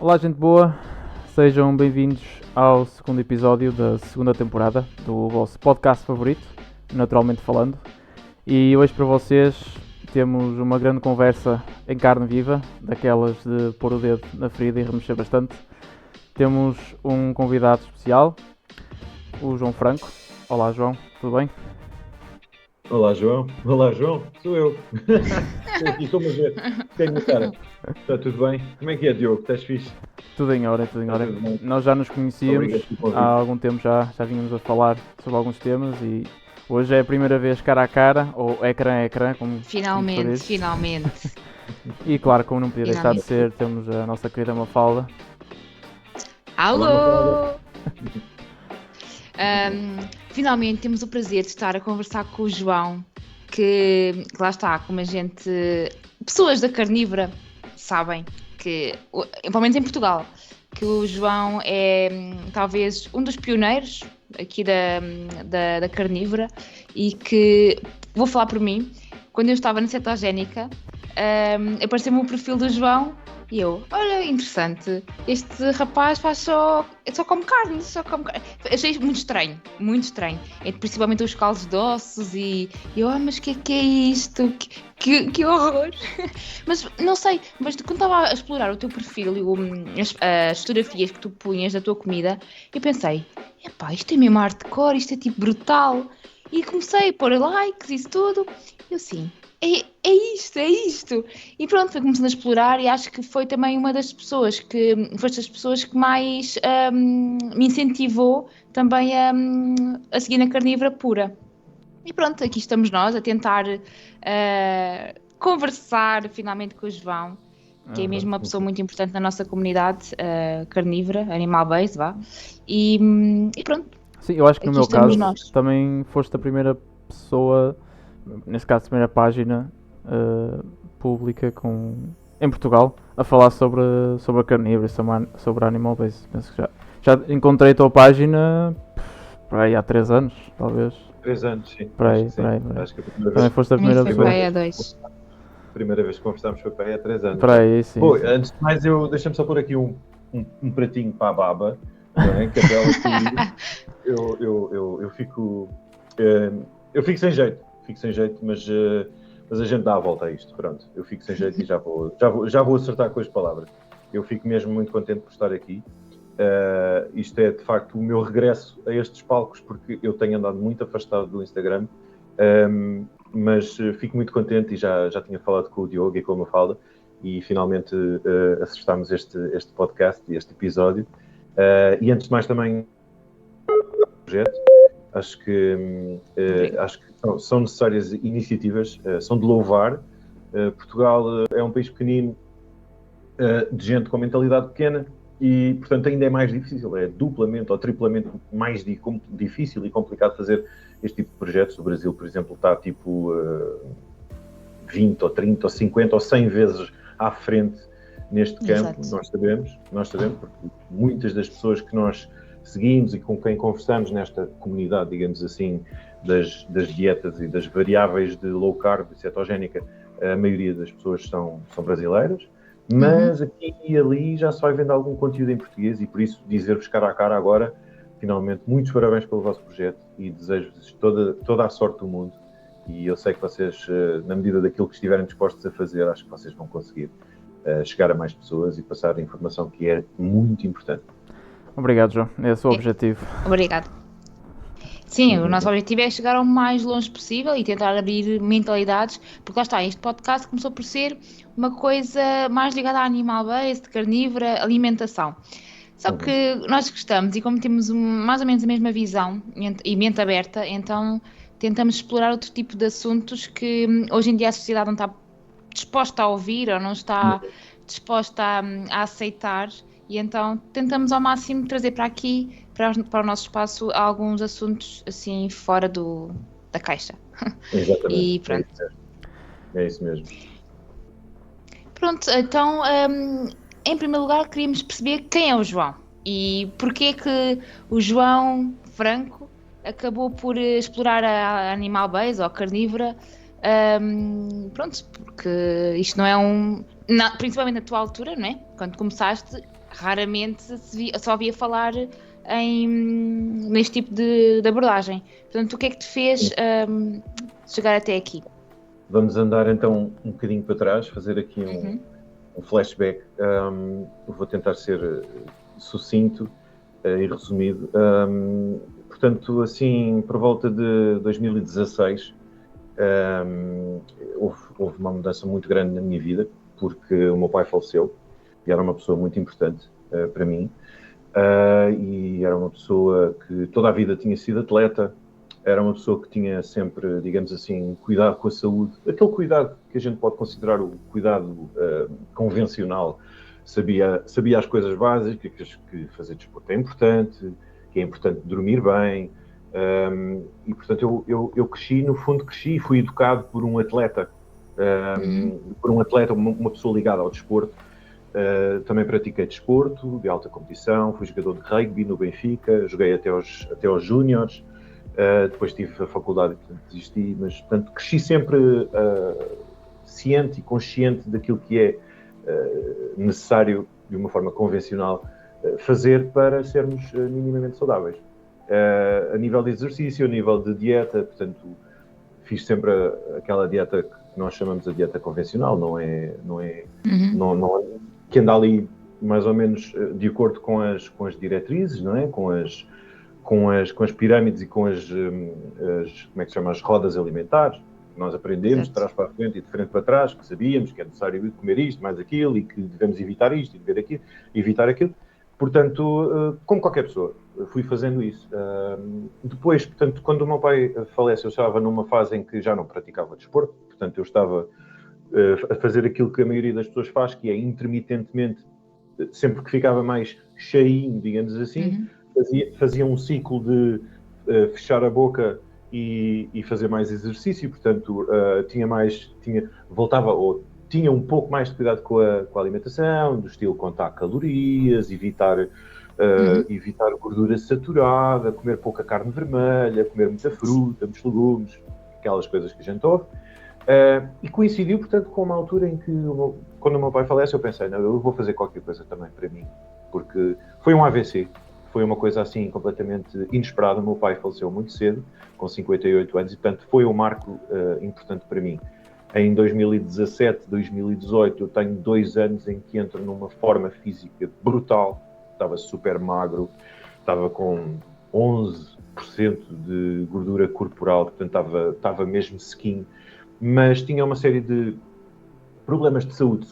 Olá, gente boa, sejam bem-vindos ao segundo episódio da segunda temporada do vosso podcast favorito, Naturalmente Falando. E hoje para vocês temos uma grande conversa em carne viva, daquelas de pôr o dedo na ferida e remexer bastante. Temos um convidado especial, o João Franco. Olá, João, tudo bem? Olá, João. Olá, João. Sou eu. Estou aqui, como a ver. Tenho na cara. Está tudo bem? Como é que é, Diogo? Estás fixe? Tudo em ordem, tudo em Está ordem. tudo bem? Nós já nos conhecíamos, Obrigado pelo há convite. algum tempo já vínhamos a falar sobre alguns temas e hoje é a primeira vez cara a cara, ou ecrã a ecrã, como Finalmente, se diz. finalmente. E claro, como não podia deixar de Finalmente. ser, temos a nossa querida Mafalda. Alô! Finalmente temos o prazer de estar a conversar com o João, que lá está, como a gente. Pessoas da carnívora sabem que, pelo menos em Portugal, que o João é talvez um dos pioneiros aqui da carnívora e que, vou falar por mim, quando eu estava na cetogénica, apareceu-me o perfil do João e eu, olha, interessante, este rapaz só come carne, Achei muito estranho, principalmente os caldos de ossos e eu, mas que é isto? Que horror! Mas não sei, mas quando estava a explorar o teu perfil e as fotografias que tu punhas da tua comida, eu pensei, epá, isto é mesmo hardcore, isto é tipo brutal. E comecei a pôr likes e isso tudo. Eu assim, é isto. E pronto, fui começando a explorar e acho que foi também uma das pessoas foste as pessoas que mais me incentivou também a seguir na carnívora pura. E pronto, aqui estamos nós a tentar conversar finalmente com o João, que é mesmo uma pessoa muito importante na nossa comunidade carnívora, animal-based, vá. E pronto. Sim, eu acho que no Aqui meu estamos caso nós. também foste a primeira pessoa, nesse caso a primeira página pública em Portugal a falar sobre a carnívora e sobre a Animal Base. Penso que já encontrei a tua página por aí há 3 anos, talvez. 3 anos, sim. Por aí, Acho que sim. por aí. Acho que a primeira Também vez, foste a A mim primeira foi pessoa. para aí há 2. a primeira vez que conversámos foi para aí há 3 anos. Por aí, sim. Pô, sim. antes de mais, deixa-me só pôr aqui um pratinho para a baba, não é? Que a Bela eu fico sem jeito, mas a gente dá a volta a isto, pronto. Eu fico sem jeito e já vou acertar com as palavras. Eu fico mesmo muito contente por estar aqui. Isto é de facto o meu regresso a estes palcos, porque eu tenho andado muito afastado do Instagram, mas fico muito contente e já tinha falado com o Diogo e com a Mafalda e finalmente acertámos este podcast e este episódio. E antes de mais também projeto, acho que são necessárias iniciativas, são de louvar. Portugal é um país pequenino, de gente com mentalidade pequena e, portanto, ainda é mais difícil, é duplamente ou triplamente mais difícil e complicado fazer este tipo de projetos. O Brasil, por exemplo, está tipo 20 ou 30 ou 50 ou 100 vezes à frente neste campo. Exato. Nós sabemos, porque muitas das pessoas que nós seguimos e com quem conversamos nesta comunidade, digamos assim, das dietas e das variáveis de low carb e cetogénica, a maioria das pessoas são brasileiras, mas aqui e ali já se vai vendo algum conteúdo em português e por isso dizer-vos cara a cara agora, finalmente, muitos parabéns pelo vosso projeto e desejo-vos toda a sorte do mundo e eu sei que vocês, na medida daquilo que estiverem dispostos a fazer, acho que vocês vão conseguir chegar a mais pessoas e passar a informação que é muito importante. Obrigado, João. Esse é o objetivo. Obrigado. Sim, o nosso objetivo é chegar ao mais longe possível e tentar abrir mentalidades, porque lá está, este podcast começou por ser uma coisa mais ligada a animal-based, carnívora, alimentação. Só que nós gostamos e como temos mais ou menos a mesma visão e mente aberta, então tentamos explorar outro tipo de assuntos que hoje em dia a sociedade não está disposta a ouvir ou não está disposta a aceitar e então tentamos ao máximo trazer para aqui, para o nosso espaço, alguns assuntos assim fora da caixa. Exatamente. E pronto. É isso mesmo. Pronto, então em primeiro lugar queríamos perceber quem é o João e porquê que o João Franco acabou por explorar a animal base ou a carnívora. Pronto, porque isto não é principalmente na tua altura, não é? Quando começaste, raramente só havia falar neste tipo de abordagem. Portanto, o que é que te fez chegar até aqui? Vamos andar então um bocadinho para trás, fazer aqui um flashback. Vou tentar ser sucinto e resumido. Portanto, assim, por volta de 2016, houve uma mudança muito grande na minha vida, porque o meu pai faleceu e era uma pessoa muito importante para mim. E era uma pessoa que toda a vida tinha sido atleta, era uma pessoa que tinha sempre, digamos assim, cuidado com a saúde, aquele cuidado que a gente pode considerar o cuidado convencional. Sabia as coisas básicas, que fazer desporto é importante, que é importante dormir bem, e portanto eu cresci, no fundo cresci e fui educado por um atleta, uma pessoa ligada ao desporto. Também pratiquei desporto de alta competição, fui jogador de rugby no Benfica, joguei até aos júniores, depois tive a faculdade e desisti, mas portanto cresci sempre ciente e consciente daquilo que é necessário, de uma forma convencional, fazer para sermos minimamente saudáveis. A nível de exercício, a nível de dieta, portanto, fiz sempre aquela dieta que nós chamamos de dieta convencional, não é que anda ali mais ou menos de acordo com as diretrizes, não é? Com as pirâmides e com como é que se chama, as rodas alimentares. Nós aprendemos de trás para a frente e de frente para trás, que sabíamos que é necessário comer isto, mais aquilo, e que devemos evitar isto e evitar aquilo. Portanto, como qualquer pessoa, fui fazendo isso. Depois, portanto, quando o meu pai falece, eu estava numa fase em que já não praticava desporto, portanto, eu estava a fazer aquilo que a maioria das pessoas faz, que é intermitentemente, sempre que ficava mais cheinho, digamos assim, fazia um ciclo de fechar a boca e fazer mais exercício, portanto, tinha um pouco mais de cuidado com a alimentação, do estilo contar calorias, evitar gordura saturada, comer pouca carne vermelha, comer muita fruta, muitos legumes, aquelas coisas que a gente ouve. E coincidiu, portanto, com uma altura em que, quando o meu pai falece, eu pensei, não, eu vou fazer qualquer coisa também para mim, porque foi um AVC, foi uma coisa assim completamente inesperada. O meu pai faleceu muito cedo, com 58 anos, e portanto foi um marco importante para mim. Em 2017, 2018, eu tenho 2 anos em que entro numa forma física brutal, estava super magro, estava com 11% de gordura corporal, portanto estava mesmo skinny, mas tinha uma série de problemas de saúde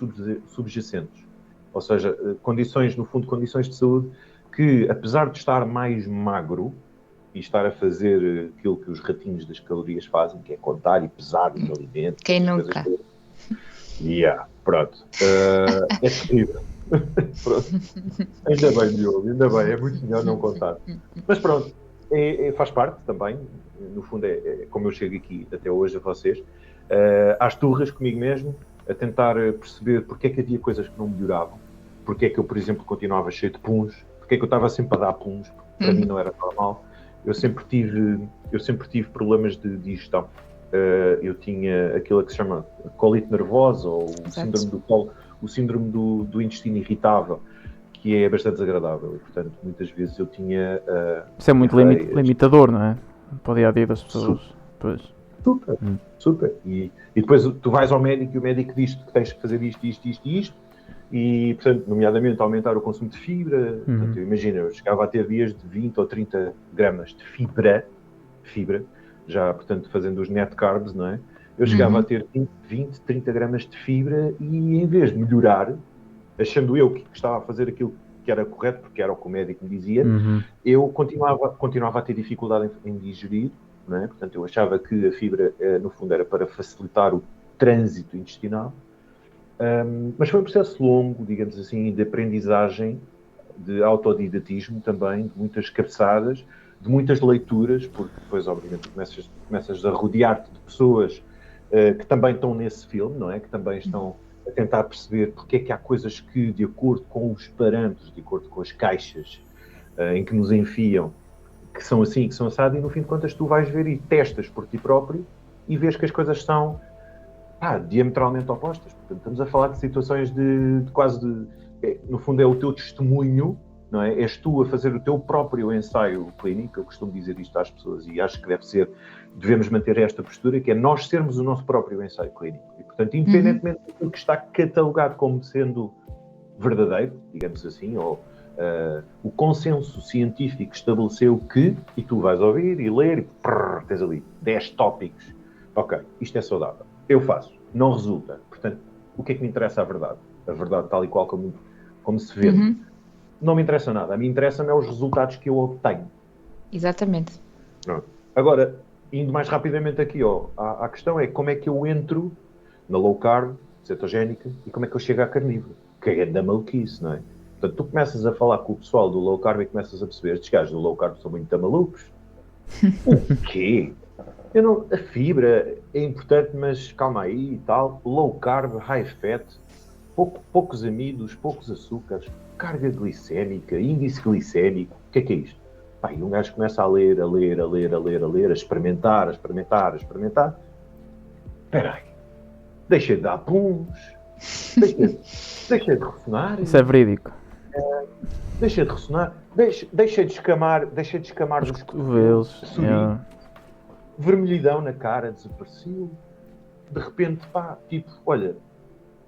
subjacentes, ou seja, condições de saúde que, apesar de estar mais magro e estar a fazer aquilo que os ratinhos das calorias fazem, que é contar e pesar os alimentos. Quem nunca? Pronto. É terrível. Pronto. Ainda bem, Diogo, ainda bem, é muito melhor não contar. Mas pronto, faz parte também, no fundo é como eu chego aqui até hoje a vocês, às turras comigo mesmo, a tentar perceber porque é que havia coisas que não melhoravam, porque é que eu, por exemplo, continuava cheio de puns, porque é que eu estava sempre a dar puns, porque para mim não era normal. Eu sempre tive problemas de digestão. Eu tinha aquilo que se chama colite nervosa, ou o síndrome do intestino irritável, que é bastante desagradável. E, portanto, muitas vezes eu tinha... Isso é muito limitador, não é? Para o dia-a-dia das pessoas. Super. E depois tu vais ao médico e o médico diz-te que tens que fazer isto, e, portanto, nomeadamente aumentar o consumo de fibra. Portanto, imagina, eu chegava a ter dias de 20 ou 30 gramas de fibra, já, portanto, fazendo os net carbs, não é? Eu chegava a ter 20, 30 gramas de fibra e, em vez de melhorar, achando eu que estava a fazer aquilo que era correto, porque era o que o médico me dizia, eu continuava a ter dificuldade em digerir, não é? Portanto, eu achava que a fibra, no fundo, era para facilitar o trânsito intestinal. Mas foi um processo longo, digamos assim, de aprendizagem, de autodidatismo também, de muitas cabeçadas, de muitas leituras, porque depois, obviamente, começas a rodear-te de pessoas que também estão nesse filme, não é? Que também estão a tentar perceber porque é que há coisas que, de acordo com os parâmetros, de acordo com as caixas em que nos enfiam, que são assim, que são assadas, e no fim de contas tu vais ver e testas por ti próprio e vês que as coisas são diametralmente opostas. Portanto, estamos a falar de situações de quase no fundo é o teu testemunho, não é? És tu a fazer o teu próprio ensaio clínico. Eu costumo dizer isto às pessoas e acho que devemos manter esta postura, que é nós sermos o nosso próprio ensaio clínico. E, portanto, independentemente do que está catalogado como sendo verdadeiro, digamos assim, ou o consenso científico estabeleceu que, e tu vais ouvir e ler, e tens ali 10 tópicos. Ok, isto é saudável. Eu faço. Não resulta. Portanto, o que é que me interessa a verdade? A verdade tal e qual como se vê. Não me interessa nada. A mim interessa-me os resultados que eu obtenho. Exatamente. Pronto. Agora, indo mais rapidamente aqui, a questão é como é que eu entro na low carb, cetogénica, e como é que eu chego à carnívora? Que é da maluquice, não é? Portanto, tu começas a falar com o pessoal do low carb e começas a perceber, estes gajos do low carb são muito malucos. O quê? A fibra é importante, mas calma aí e tal. Low carb, high fat, poucos amidos, poucos açúcares, carga glicémica, índice glicémico. O que é isto? Pá, e um gajo começa a ler, a experimentar. Espera aí. Deixa de dar puns. Deixa de ressonar. Isso é verídico. Deixa de ressonar. Deixa de escamar dos cotovelos. Vermelhidão na cara, desapareceu. De repente, pá, tipo, olha,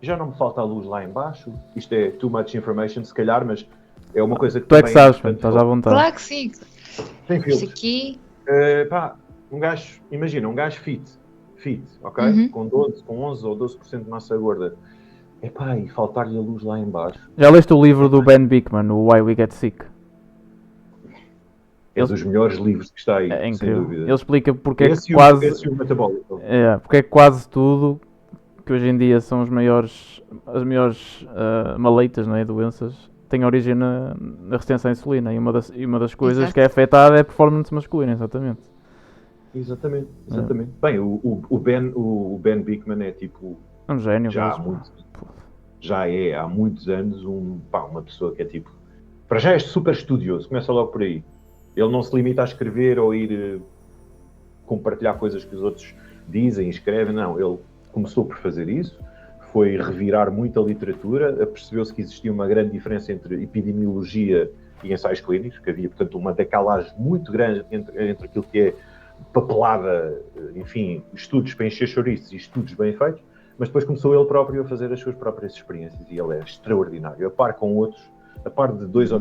já não me falta a luz lá em baixo. Isto é too much information, se calhar, mas é uma coisa que tu é que sabes, estás à vontade. Claro que sim. Tem filtros. Isto aqui... pá, imagina, um gajo fit, ok? Com 11 ou 12% de massa gorda. Epá, e faltar-lhe a luz lá em baixo. Já leste o livro do Ben Bikman, o Why We Get Sick? É dos melhores livros que está aí, é sem dúvida. Ele explica porque é que quase... o metabólico. Porque é quase tudo que hoje em dia são as maiores maleitas, não é? Doenças, tem origem na resistência à insulina. E uma das coisas que é afetada é a performance masculina, exatamente. Exatamente. Bem, o Ben Bikman é tipo... Um gênio. Já é há muitos anos uma pessoa que é tipo... Para já é super estudioso, começa logo por aí. Ele não se limita a escrever ou ir compartilhar coisas que os outros dizem, escrevem, não. Ele começou por fazer isso, foi revirar muita literatura, percebeu-se que existia uma grande diferença entre epidemiologia e ensaios clínicos, que havia, portanto, uma decalagem muito grande entre aquilo que é papelada, enfim, estudos para encher chouriços e estudos bem feitos, mas depois começou ele próprio a fazer as suas próprias experiências e ele é extraordinário, a par com outros, a par de duas ou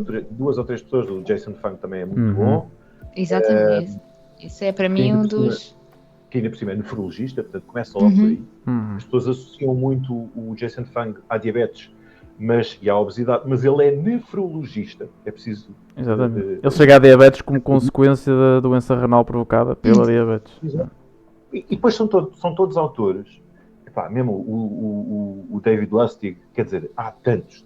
três pessoas, o Jason Fung também é muito bom. Exatamente. Isso é para mim um dos... Que ainda por cima é nefrologista, portanto começa logo por aí. As pessoas associam muito o Jason Fung à diabetes e à obesidade, mas ele é nefrologista. É preciso... Exatamente. Ele chega à diabetes como consequência da doença renal provocada pela diabetes. Exato. E depois são todos autores. Epá, mesmo o David Lustig, quer dizer, há tantos,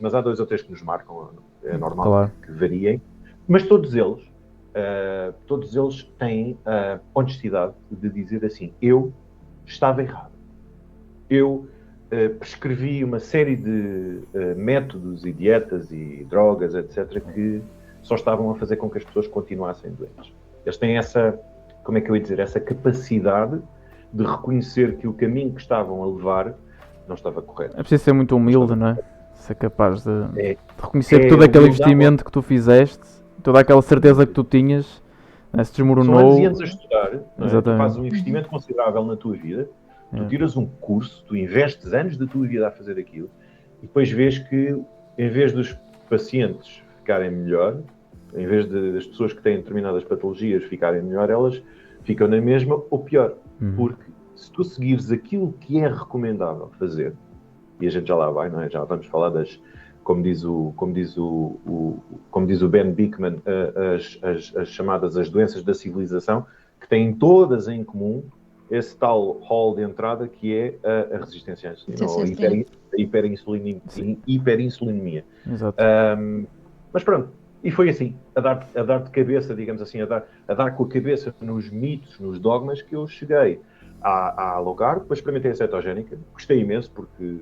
mas há 2 ou 3 que nos marcam, é normal que variem, mas todos eles têm a honestidade de dizer assim, eu estava errado. Eu prescrevi uma série de métodos e dietas e drogas, etc., que só estavam a fazer com que as pessoas continuassem doentes. Eles têm essa capacidade de reconhecer que o caminho que estavam a levar não estava correto. É preciso ser muito humilde, não é? Ser capaz de reconhecer que todo aquele investimento que tu fizeste, toda aquela certeza que tu tinhas, se desmoronou. São anos a estudar, tu fazes um investimento considerável na tua vida, tu tiras um curso, tu investes anos da tua vida a fazer aquilo, e depois vês que, em vez dos pacientes ficarem melhor, em vez das pessoas que têm determinadas patologias ficarem melhor, elas ficam na mesma ou pior. Porque se tu seguires aquilo que é recomendável fazer, e a gente já lá vai, não é? Já vamos falar como diz o Ben Bikman, as chamadas as doenças da civilização, que têm todas em comum esse tal hall de entrada que é a resistência à insulina, ou a hiperinsulinemia. Exato. Mas pronto, e foi assim, a dar de cabeça, digamos assim, a dar com a cabeça nos mitos, nos dogmas, que eu cheguei a low carb, depois experimentei a cetogénica, gostei imenso, porque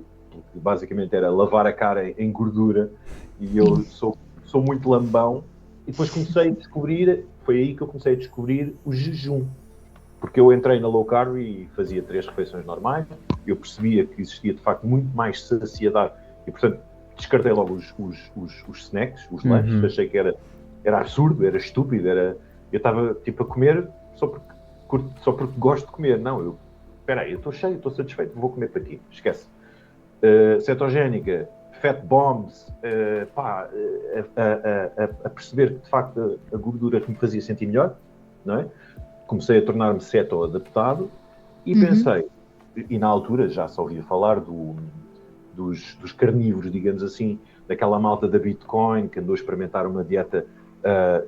basicamente era lavar a cara em gordura, e eu sou muito lambão, e depois foi aí que eu comecei a descobrir o jejum, porque eu entrei na low carb e fazia 3 refeições normais, eu percebia que existia de facto muito mais saciedade, e portanto descartei logo os snacks, os lanches, achei que era absurdo, era estúpido, eu estava tipo a comer só porque gosto de comer. Não, espera aí, eu estou cheio, estou satisfeito, vou comer para ti, esquece. Cetogénica, fat bombs, a perceber que de facto a gordura que me fazia sentir melhor, não é? Comecei a tornar-me ceto-adaptado e pensei, e na altura já só ouvia falar dos carnívoros, digamos assim, daquela malta da Bitcoin que andou a experimentar uma dieta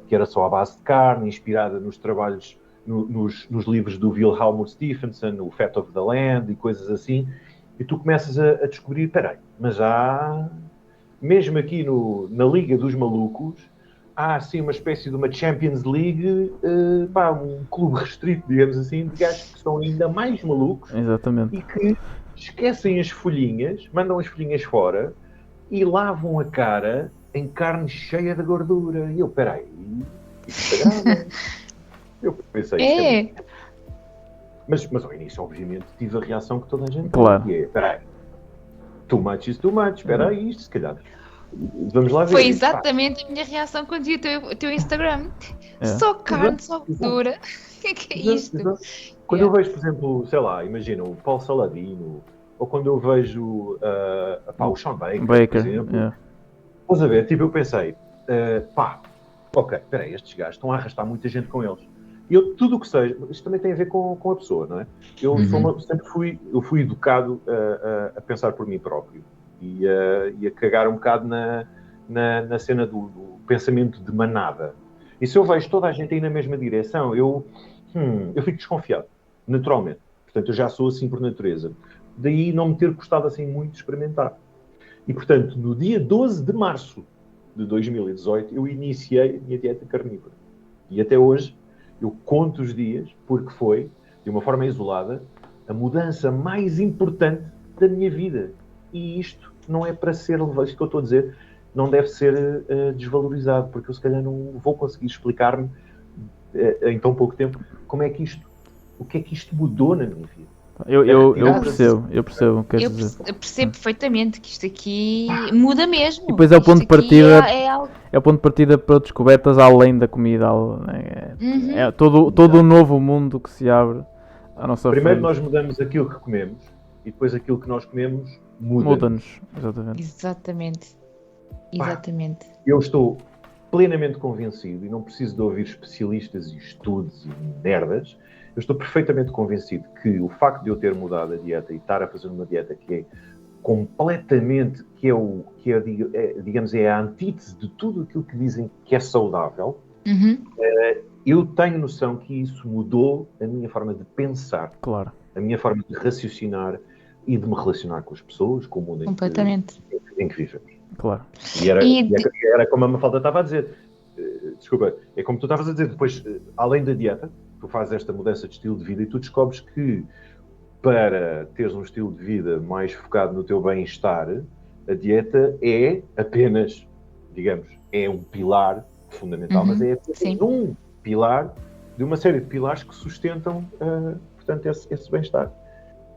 que era só à base de carne, inspirada nos trabalhos, nos livros do Wilhelm Stephenson, o Fat of the Land e coisas assim, e tu começas a descobrir, peraí, mas há, mesmo aqui na Liga dos Malucos, há assim uma espécie de uma Champions League, um clube restrito, digamos assim, de gajos que são ainda mais malucos. Exatamente. E que esquecem as folhinhas, mandam as folhinhas fora e lavam a cara em carne cheia de gordura. E eu, peraí, isto é grave. Eu pensei, isto é muito... Mas ao início, obviamente, tive a reação que toda a gente Claro. tem, que é, peraí, too much is too much, espera aí, isto se calhar. Vamos lá ver. Foi exatamente a minha reação quando vi o teu Instagram. Só carne, só gordura. O que é isto? Quando eu vejo, por exemplo, sei lá, imagina o Paulo Saladino, ou quando eu vejo o Sean Baker, por exemplo, estás a ver, tipo, eu pensei, ok, espera aí, estes gajos estão a arrastar muita gente com eles. E eu, tudo o que seja, isto também tem a ver com a pessoa, não é? Eu sempre fui educado a pensar por mim próprio e a cagar um bocado na cena do pensamento de manada. E se eu vejo toda a gente aí na mesma direção, eu fico desconfiado, naturalmente. Portanto, eu já sou assim por natureza. Daí não me ter custado assim muito experimentar. E, portanto, no dia 12 de março de 2018, eu iniciei a minha dieta carnívora. E até hoje, eu conto os dias, porque foi, de uma forma isolada, a mudança mais importante da minha vida. E isto não é para ser levado, isto que eu estou a dizer, não deve ser desvalorizado, porque eu se calhar não vou conseguir explicar-me em tão pouco tempo o que é que isto mudou na minha vida. Eu percebo o que queres dizer. Eu percebo perfeitamente que isto aqui muda mesmo. E depois é o ponto de partida, é o ponto de partida para descobertas além da comida. É todo um novo mundo que se abre à nossa frente. Primeiro nós mudamos aquilo que comemos e depois aquilo que nós comemos muda-nos. Exatamente. Eu estou plenamente convencido, e não preciso de ouvir especialistas e estudos e merdas, eu estou perfeitamente convencido que o facto de eu ter mudado a dieta e estar a fazer uma dieta que é completamente, digamos, é a antítese de tudo aquilo que dizem que é saudável, eu tenho noção que isso mudou a minha forma de pensar, a minha forma de raciocinar e de me relacionar com as pessoas, com o mundo em que vivemos. Claro. E era como a Mafalda estava a dizer. Desculpa, é como tu estavas a dizer, depois, além da dieta, tu fazes esta mudança de estilo de vida e tu descobres que para teres um estilo de vida mais focado no teu bem-estar, a dieta é apenas, digamos, é um pilar fundamental, mas é apenas um pilar de uma série de pilares que sustentam, portanto, esse bem-estar.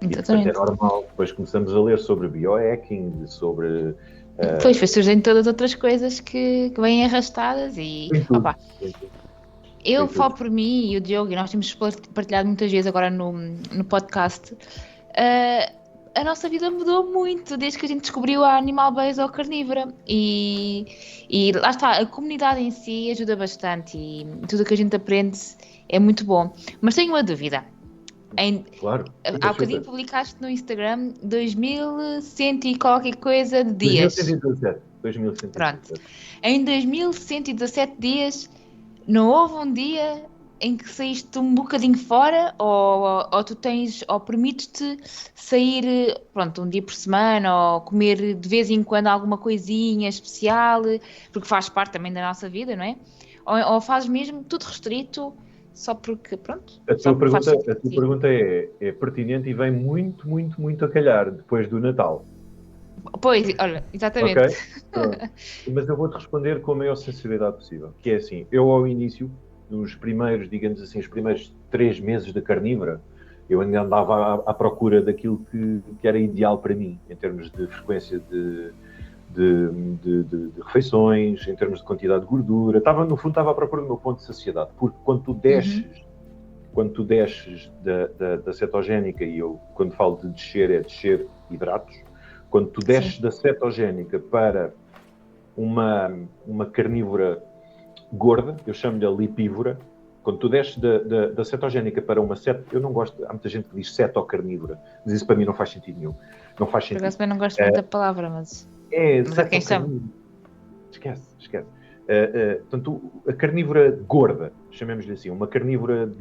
E, portanto, é normal. Depois começamos a ler sobre biohacking, sobre... Depois surgem todas as outras coisas que vêm arrastadas e... Eu falo por mim e o Diogo, e nós temos partilhado muitas vezes agora no podcast, a nossa vida mudou muito desde que a gente descobriu a Animal Base ou carnívora e lá está, a comunidade em si ajuda bastante e tudo o que a gente aprende é muito bom. Mas tenho uma dúvida. Claro. Há bocadinho publicaste no Instagram 2100 e qualquer coisa de dias. 2117. Pronto. Em 2117 dias não houve um dia em que saíste um bocadinho fora ou tu tens ou permites-te sair um dia por semana ou comer de vez em quando alguma coisinha especial, porque faz parte também da nossa vida, não é? Ou fazes mesmo tudo restrito só porque, pronto. A tua pergunta é pertinente e vem muito, muito, muito a calhar depois do Natal. Pois, olha, exatamente. Ok? Mas eu vou-te responder com a maior sinceridade possível. Que é assim, eu ao início, nos primeiros, digamos assim, os primeiros 3 meses da carnívora, eu ainda andava à procura daquilo que era ideal para mim, em termos de frequência de de refeições, em termos de quantidade de gordura. No fundo, estava à procura do meu ponto de saciedade, porque quando tu desces da cetogénica, e eu, quando falo de descer, é descer hidratos, quando tu desces da cetogénica para uma carnívora gorda, eu chamo-lhe a lipívora, quando tu desces da cetogénica para uma há muita gente que diz cetocarnívora, mas isso para mim não faz sentido nenhum. Não faz sentido. Por acaso, eu não gosto muito da palavra, mas É quem chama. Esquece. Portanto, a carnívora gorda, chamemos-lhe assim, uma carnívora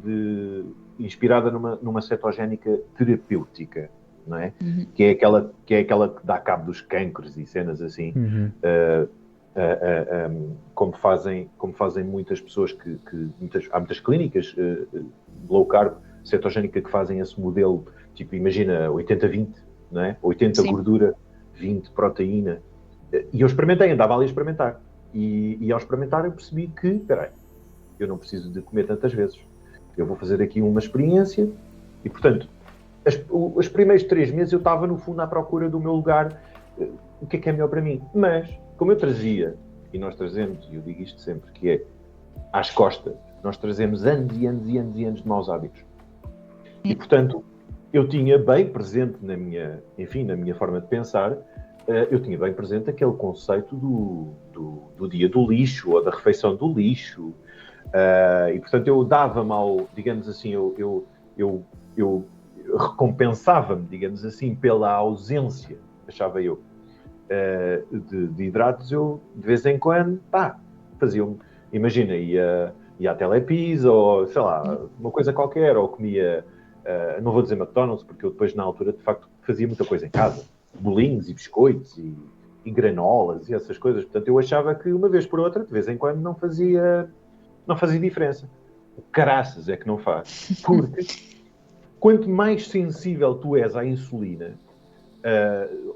inspirada numa cetogénica terapêutica, não é? Que é aquela que dá cabo dos cancros e cenas assim, como fazem muitas pessoas há muitas clínicas low carb, cetogénica, que fazem esse modelo, tipo, imagina 80-20, não é? 80 gordura, 20 proteína. E eu experimentei, andava ali a experimentar. E ao experimentar eu percebi que, peraí, eu não preciso de comer tantas vezes. Eu vou fazer aqui uma experiência e, portanto, os primeiros 3 meses eu estava, no fundo, à procura do meu lugar, o que é melhor para mim. Mas, como eu trazia, e nós trazemos, e eu digo isto sempre, que é, às costas, nós trazemos anos e anos e anos e anos de maus hábitos. E, portanto, eu tinha bem presente na minha forma de pensar, eu tinha bem presente aquele conceito do dia do lixo, ou da refeição do lixo, e portanto eu dava-me digamos assim, eu recompensava-me, digamos assim, pela ausência, achava eu, de hidratos. Eu, de vez em quando, fazia-me, imagina, ia à Telepizza, ou sei lá, uma coisa qualquer, ou comia, não vou dizer McDonald's, porque eu depois, na altura, de facto, fazia muita coisa em casa. Bolinhos e biscoitos e granolas e essas coisas. Portanto, eu achava que uma vez por outra, de vez em quando, não fazia diferença. O caraças é que não faz. Porque quanto mais sensível tu és à insulina,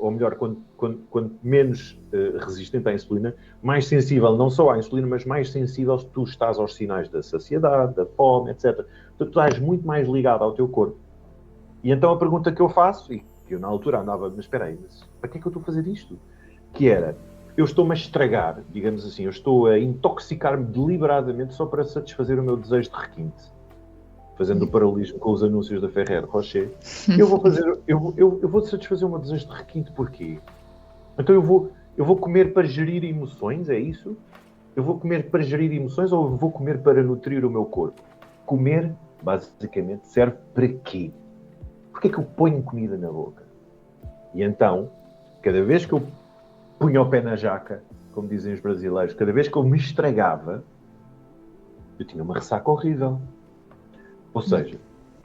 ou melhor, quanto menos resistente à insulina, mais sensível não só à insulina, mas mais sensível tu estás aos sinais da saciedade, da fome, etc. Portanto, tu estás muito mais ligado ao teu corpo. E então a pergunta que eu faço, e eu na altura andava, mas espera aí, para que é que eu estou a fazer isto? Que era, eu estou-me a estragar, digamos assim, eu estou a intoxicar-me deliberadamente só para satisfazer o meu desejo de requinte. Fazendo o paralelismo com os anúncios da Ferrero Rocher. Eu vou satisfazer o meu desejo de requinte, porquê? Então eu vou comer para gerir emoções, é isso? Eu vou comer para gerir emoções ou eu vou comer para nutrir o meu corpo? Comer, basicamente, serve para quê? Porquê é que eu ponho comida na boca? E então, cada vez que eu punha o pé na jaca, como dizem os brasileiros, cada vez que eu me estragava, eu tinha uma ressaca horrível. Ou seja,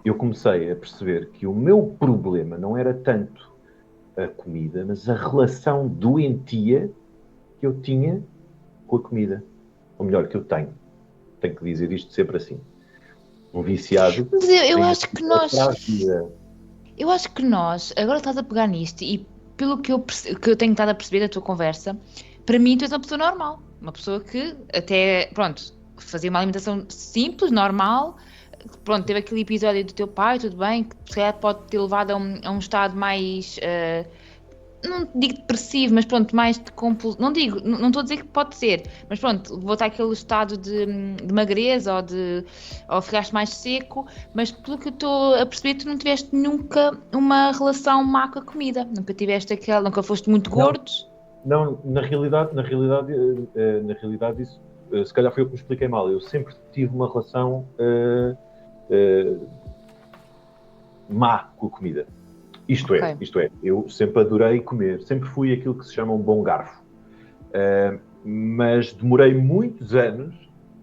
eu comecei a perceber que o meu problema não era tanto a comida, mas a relação doentia que eu tinha com a comida. Ou melhor, que eu tenho. Tenho que dizer isto sempre assim. Um viciado... Mas eu acho que nós... Eu acho que nós, agora estás a pegar nisto, e pelo que eu tenho estado a perceber da tua conversa, para mim tu és uma pessoa normal. Uma pessoa que até, pronto, fazia uma alimentação simples, normal. Pronto, teve aquele episódio do teu pai, tudo bem, que se calhar pode ter levado a um estado mais, não digo depressivo, mas pronto, mais de compulsão, não estou a dizer que pode ser, mas pronto, voltar àquele estado de magreza ou ficaste mais seco, mas pelo que eu estou a perceber, tu não tiveste nunca uma relação má com a comida, nunca foste muito gordo. Não, na realidade isso, se calhar foi eu que me expliquei mal. Eu sempre tive uma relação má com a comida. Isto é, eu sempre adorei comer, sempre fui aquilo que se chama um bom garfo. Mas demorei muitos anos,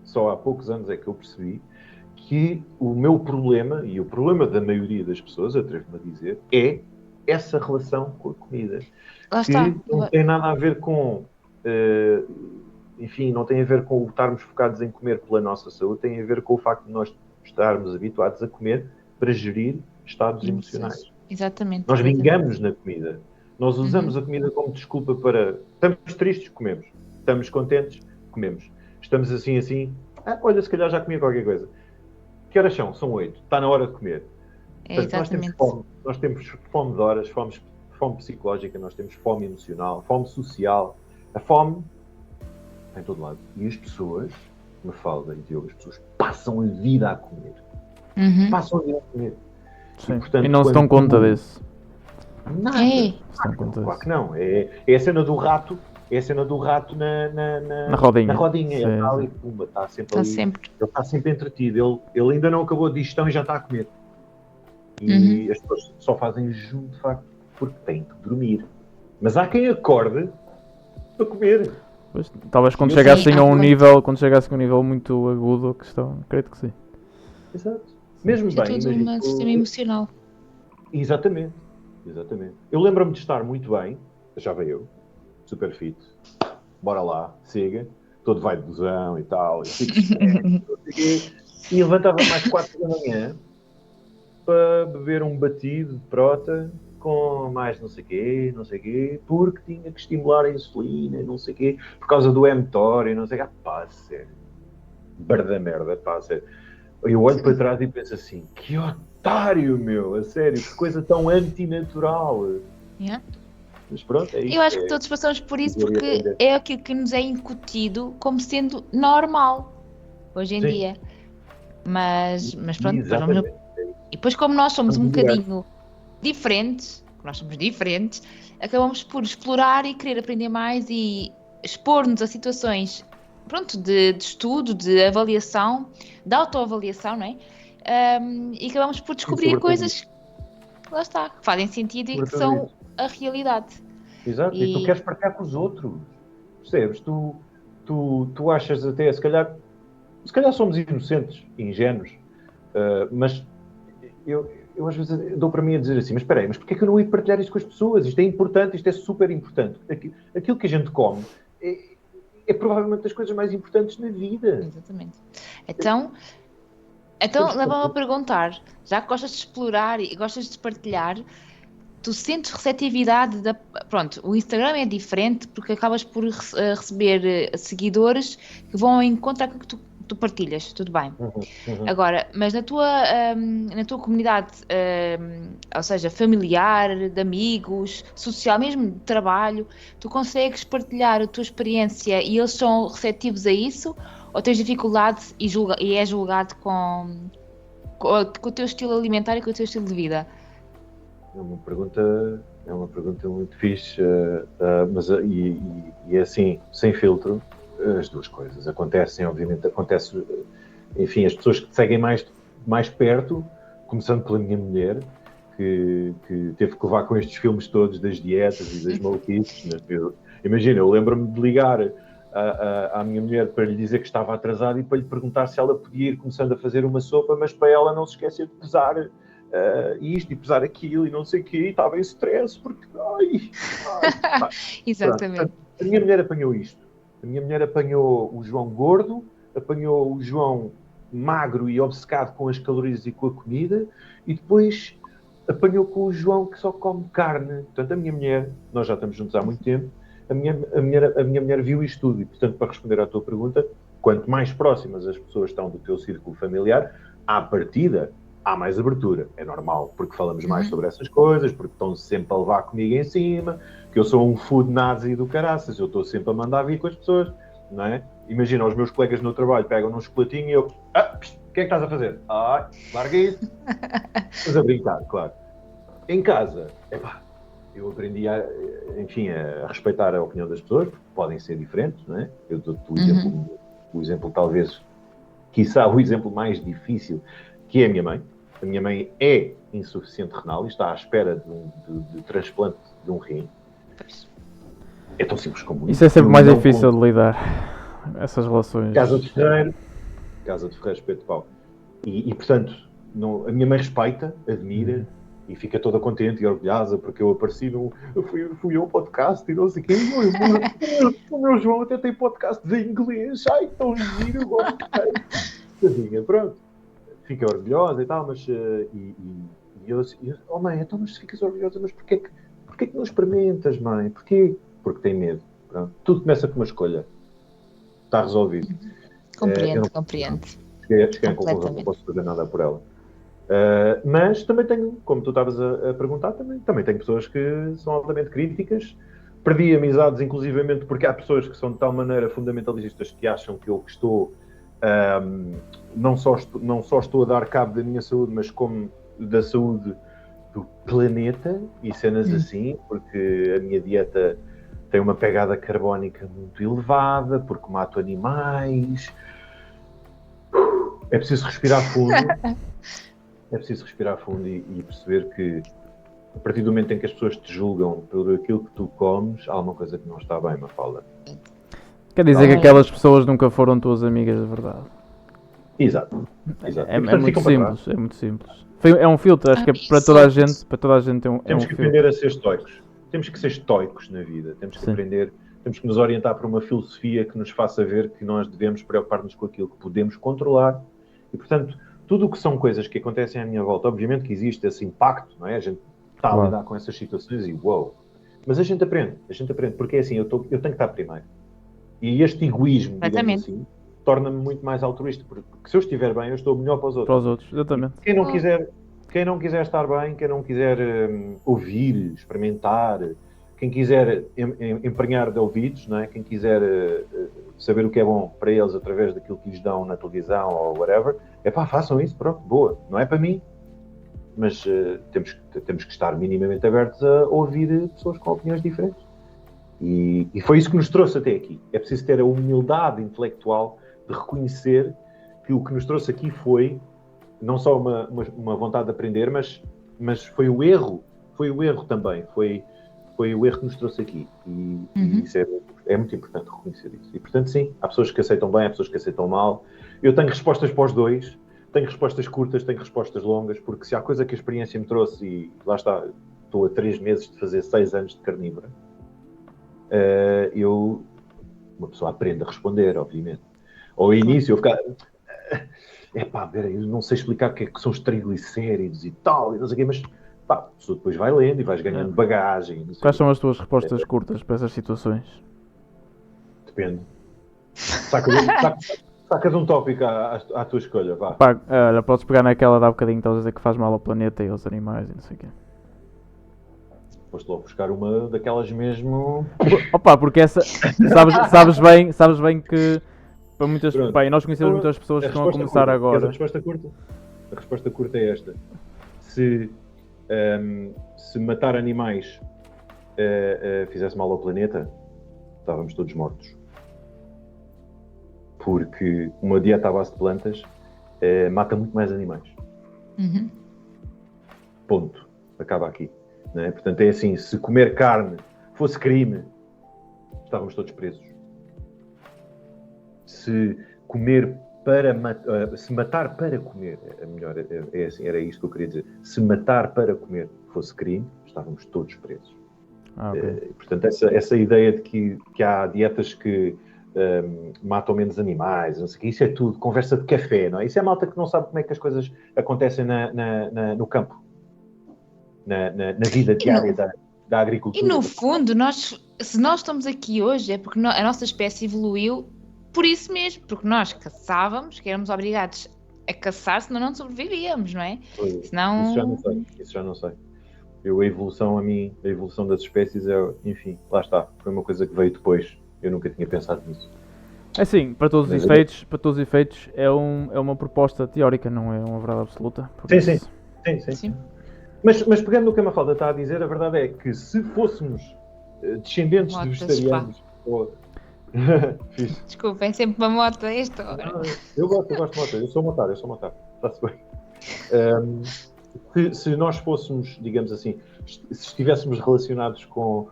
só há poucos anos é que eu percebi que o meu problema, e o problema da maioria das pessoas, atrevo-me a dizer, é essa relação com a comida. Que não tem nada a ver com... enfim, não tem a ver com estarmos focados em comer pela nossa saúde, tem a ver com o facto de nós estarmos habituados a comer para gerir estados emocionais. Exatamente. Nós vingamos na comida. Nós usamos a comida como desculpa para... Estamos tristes, comemos. Estamos contentes, comemos. Estamos assim... olha, se calhar já comi qualquer coisa. Que horas são? São 8. Está na hora de comer. Portanto, nós temos fome de horas, fome psicológica, nós temos fome emocional, fome social. A fome está em todo lado. E as pessoas, Mafalda e Diogo, as pessoas passam a vida a comer. Passam a vida a comer. Sim. E, portanto, E não se dão conta disso. Nada. É. Claro que não. É a cena do rato. É a cena do rato Na rodinha. Na rodinha. Sim, Ele está sim. ali, pumba, está sempre Está ali. sempre. Ele está sempre entretido. Ele ainda não acabou a digestão e já está a comer. E as pessoas só fazem jejum, de facto, porque têm que dormir. Mas há quem acorde para comer. Pois, talvez quando Sim, chegassem a um muito. nível, quando chegassem a um nível muito agudo, a questão, acredito que sim. Exato. Mesmo Isso é bem, tudo imagina. um sistema emocional. Exatamente. Eu lembro-me de estar muito bem, achava eu, super fit, bora lá, siga, todo vai de busão e tal, e fico e levantava-me às 4 da manhã para beber um batido de prota com mais não sei quê, porque tinha que estimular a insulina, não sei quê, por causa do mTOR e não sei o quê. Pá, sério. Barda merda, pá, sério. Eu olho para trás e penso assim, que otário, meu, a sério, que coisa tão antinatural. Yeah. Mas pronto, é isso. Eu acho que todos passamos por isso porque é aquilo que nos é incutido como sendo normal hoje em Sim. dia. Mas pronto, depois vamos... Exatamente. E depois, como nós somos um Vamos melhorar. bocadinho diferentes, acabamos por explorar e querer aprender mais e expor-nos a situações, pronto, de estudo, de avaliação, de autoavaliação, não é? E acabamos por descobrir sobretudo coisas que lá está, que fazem sentido e que Sobretudo são isso. a realidade. Exato, e tu queres partilhar com os outros. Percebes? Tu achas até, se calhar somos inocentes, ingênuos, mas eu às vezes dou para mim a dizer assim, mas espera aí, mas porquê é que eu não ia partilhar isto com as pessoas? Isto é importante, isto é super importante. Aquilo que a gente come é provavelmente das coisas mais importantes na vida. Exatamente. Então leva-me a perguntar, já que gostas de explorar e gostas de partilhar, tu sentes receptividade Pronto, o Instagram é diferente porque acabas por receber seguidores que vão ao encontro àquilo que tu partilhas, tudo bem. Agora, mas na tua comunidade, ou seja, familiar, de amigos, social, mesmo de trabalho, tu consegues partilhar a tua experiência e eles são receptivos a isso? Ou tens dificuldade e és julgado com o teu estilo alimentar e com o teu estilo de vida? É uma pergunta muito fixe, mas e assim, sem filtro, as duas coisas acontecem, obviamente, enfim, as pessoas que te seguem mais perto, começando pela minha mulher, que teve que levar com estes filmes todos das dietas e das maluquices. Imagina, eu lembro-me de ligar à minha mulher para lhe dizer que estava atrasado e para lhe perguntar se ela podia ir começando a fazer uma sopa, mas para ela não se esquecer de pesar isto e pesar aquilo e não sei o quê, e estava em stress porque Exatamente. A minha mulher apanhou isto. A minha mulher apanhou o João gordo, apanhou o João magro e obcecado com as calorias e com a comida, e depois apanhou com o João que só come carne. Portanto, a minha mulher, nós já estamos juntos há muito tempo, a minha mulher viu isto tudo, e portanto, para responder à tua pergunta, quanto mais próximas as pessoas estão do teu círculo familiar, à partida, há mais abertura. É normal, porque falamos mais sobre essas coisas, porque estão sempre a levar comigo em cima, que eu sou um food nazi do caraças, eu estou sempre a mandar vir com as pessoas, não é? Imagina, os meus colegas no trabalho pegam num chocolatinho e eu, o que é que estás a fazer? Larga isso. Mas a brincar, claro. Em casa, eu aprendi a respeitar a opinião das pessoas, porque podem ser diferentes, não é? Eu dou-te o exemplo talvez, quiçá o exemplo mais difícil, que é a minha mãe. A minha mãe é insuficiente renal e está à espera de transplante de um rim. É tão simples como isso. Isso é sempre mais difícil de lidar, essas relações. Casa de Ferreiro, espeto de pau. E portanto, a minha mãe respeita, admira e fica toda contente e orgulhosa porque eu apareci fui eu ao podcast e não sei o quê. O meu João até tem podcast em inglês. Ai, tão giro, eu gosto de pronto. Fica orgulhosa e tal, mas eu mãe, então mas ficas orgulhosa, mas porquê que não experimentas, mãe? Porquê? Porque tem medo. Pronto. Tudo começa com uma escolha. Está resolvido. Compreendo. Cheguei à conclusão que não posso fazer nada por ela. Mas também tenho, como tu estavas a perguntar, também tenho pessoas que são altamente críticas. Perdi amizades, inclusivamente, porque há pessoas que são de tal maneira fundamentalistas que acham que eu que estou, não só estou a dar cabo da minha saúde, mas como da saúde do planeta e cenas assim, porque a minha dieta tem uma pegada carbónica muito elevada, porque mato animais. É preciso respirar fundo. É preciso respirar fundo e perceber que a partir do momento em que as pessoas te julgam por aquilo que tu comes, há alguma coisa que não está bem, Mafalda. Quer dizer que aquelas pessoas nunca foram tuas amigas de verdade. Exato. É muito simples, é muito simples. É um filtro, acho que é para toda a gente é um Temos que filtro. aprender a ser estoicos. Temos que ser estoicos na vida. Temos que aprender, temos que nos orientar para uma filosofia que nos faça ver que nós devemos preocupar-nos com aquilo que podemos controlar. E, portanto, tudo o que são coisas que acontecem à minha volta, obviamente que existe esse impacto, não é? A gente está a lidar com essas situações e uou. Mas a gente aprende, porque é assim, eu tenho que estar primeiro. E este egoísmo, digamos assim, torna-me muito mais altruísta, porque se eu estiver bem, eu estou melhor para os outros. Para os outros, exatamente. Quem não quiser estar bem, quem não quiser ouvir, experimentar, quem quiser emprenhar de ouvidos, não é? Quem quiser saber o que é bom para eles através daquilo que lhes dão na televisão ou whatever, façam isso, pronto, boa. Não é para mim, mas temos que estar minimamente abertos a ouvir pessoas com opiniões diferentes. E foi isso que nos trouxe até aqui. É preciso ter a humildade intelectual de reconhecer que o que nos trouxe aqui foi não só uma vontade de aprender, mas foi o erro também. Foi o erro que nos trouxe aqui. E isso é muito importante reconhecer isso. E, portanto, sim, há pessoas que aceitam bem, há pessoas que aceitam mal. Eu tenho respostas para os dois. Tenho respostas curtas, tenho respostas longas, porque se há coisa que a experiência me trouxe, e lá está, estou a 3 meses de fazer 6 anos de carnívora, uma pessoa aprende a responder, obviamente. Ao início eu ficava... eu não sei explicar o que é que são os triglicéridos e tal, e não sei o quê, mas a pessoa depois vai lendo e vais ganhando bagagem. Quais são as tuas respostas curtas para essas situações? Depende. Sacas um tópico à tua escolha, vá. Olha, podes pegar naquela de há bocadinho, estás a dizer que faz mal ao planeta e aos animais e não sei o quê. Foste logo buscar uma daquelas mesmo... Porque essa... sabes bem que... Para muitas, nós conhecemos muitas pessoas que estão a começar agora. A resposta curta é esta. Se matar animais fizesse mal ao planeta, estávamos todos mortos. Porque uma dieta à base de plantas mata muito mais animais. Ponto. Acaba aqui. Não é? Portanto, é assim, se comer carne fosse crime, estávamos todos presos. Se matar para comer, assim, era isto que eu queria dizer. Se matar para comer fosse crime, estávamos todos presos. Okay. Portanto, essa ideia de que há dietas que matam menos animais, não sei o que, isso é tudo conversa de café, não é? Isso é malta que não sabe como é que as coisas acontecem no campo, na vida diária da agricultura. E no fundo, se nós estamos aqui hoje, é porque a nossa espécie evoluiu por isso mesmo, porque nós caçávamos, que éramos obrigados a caçar, senão não sobrevivíamos, não é? Senão... Isso já não sei. A evolução das espécies enfim, lá está, foi uma coisa que veio depois. Eu nunca tinha pensado nisso. É sim, para todos os efeitos é uma proposta teórica, não é uma verdade absoluta. Sim. Mas pegando no que a Mafalda está a dizer, a verdade é que se fôssemos descendentes de vegetarianos... Desculpem, sempre uma moto a esta hora. Eu gosto de moto, eu sou motar. Está-se bem. Se nós fôssemos, digamos assim, se estivéssemos relacionados com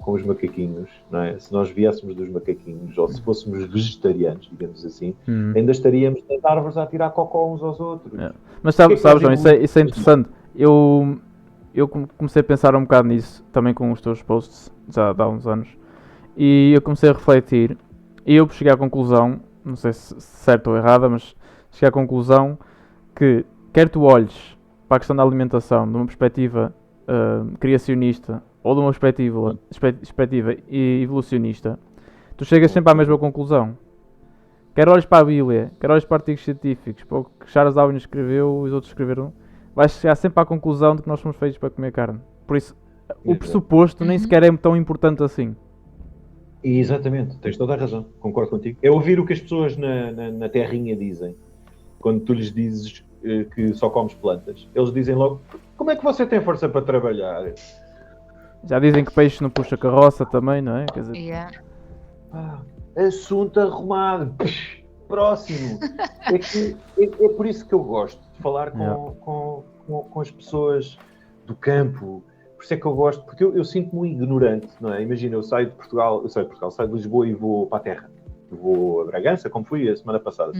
os macaquinhos, não é? Se nós viéssemos dos macaquinhos, ou se fôssemos vegetarianos, digamos assim, ainda estaríamos nas árvores a tirar cocó uns aos outros. Mas sabes, João, isso é interessante. Eu comecei a pensar um bocado nisso, também com os teus posts, já há uns anos, e eu comecei a refletir, e eu cheguei à conclusão, não sei se certo ou errada, mas cheguei à conclusão que, quer tu olhes para a questão da alimentação de uma perspectiva criacionista ou de uma perspectiva evolucionista, tu chegas sempre à mesma conclusão. quer olhes para a Bíblia, quer olhes para artigos científicos, para o que Charles Darwin escreveu e os outros escreveram, vais chegar sempre à conclusão de que nós somos feitos para comer carne. Por isso, o pressuposto nem sequer é tão importante assim. Exatamente, tens toda a razão, concordo contigo. É ouvir o que as pessoas na terrinha dizem. Quando tu lhes dizes que só comes plantas, eles dizem logo, como é que você tem força para trabalhar? Já dizem que peixe não puxa carroça também, não é? Quer dizer, Yeah. Assunto arrumado. Próximo. É por isso que eu gosto de falar com as pessoas do campo. Por isso é que eu gosto, porque eu sinto-me ignorante, não é? Imagina, eu saio de Portugal, saio de Lisboa e vou para a terra. Eu vou a Bragança, como fui a semana passada.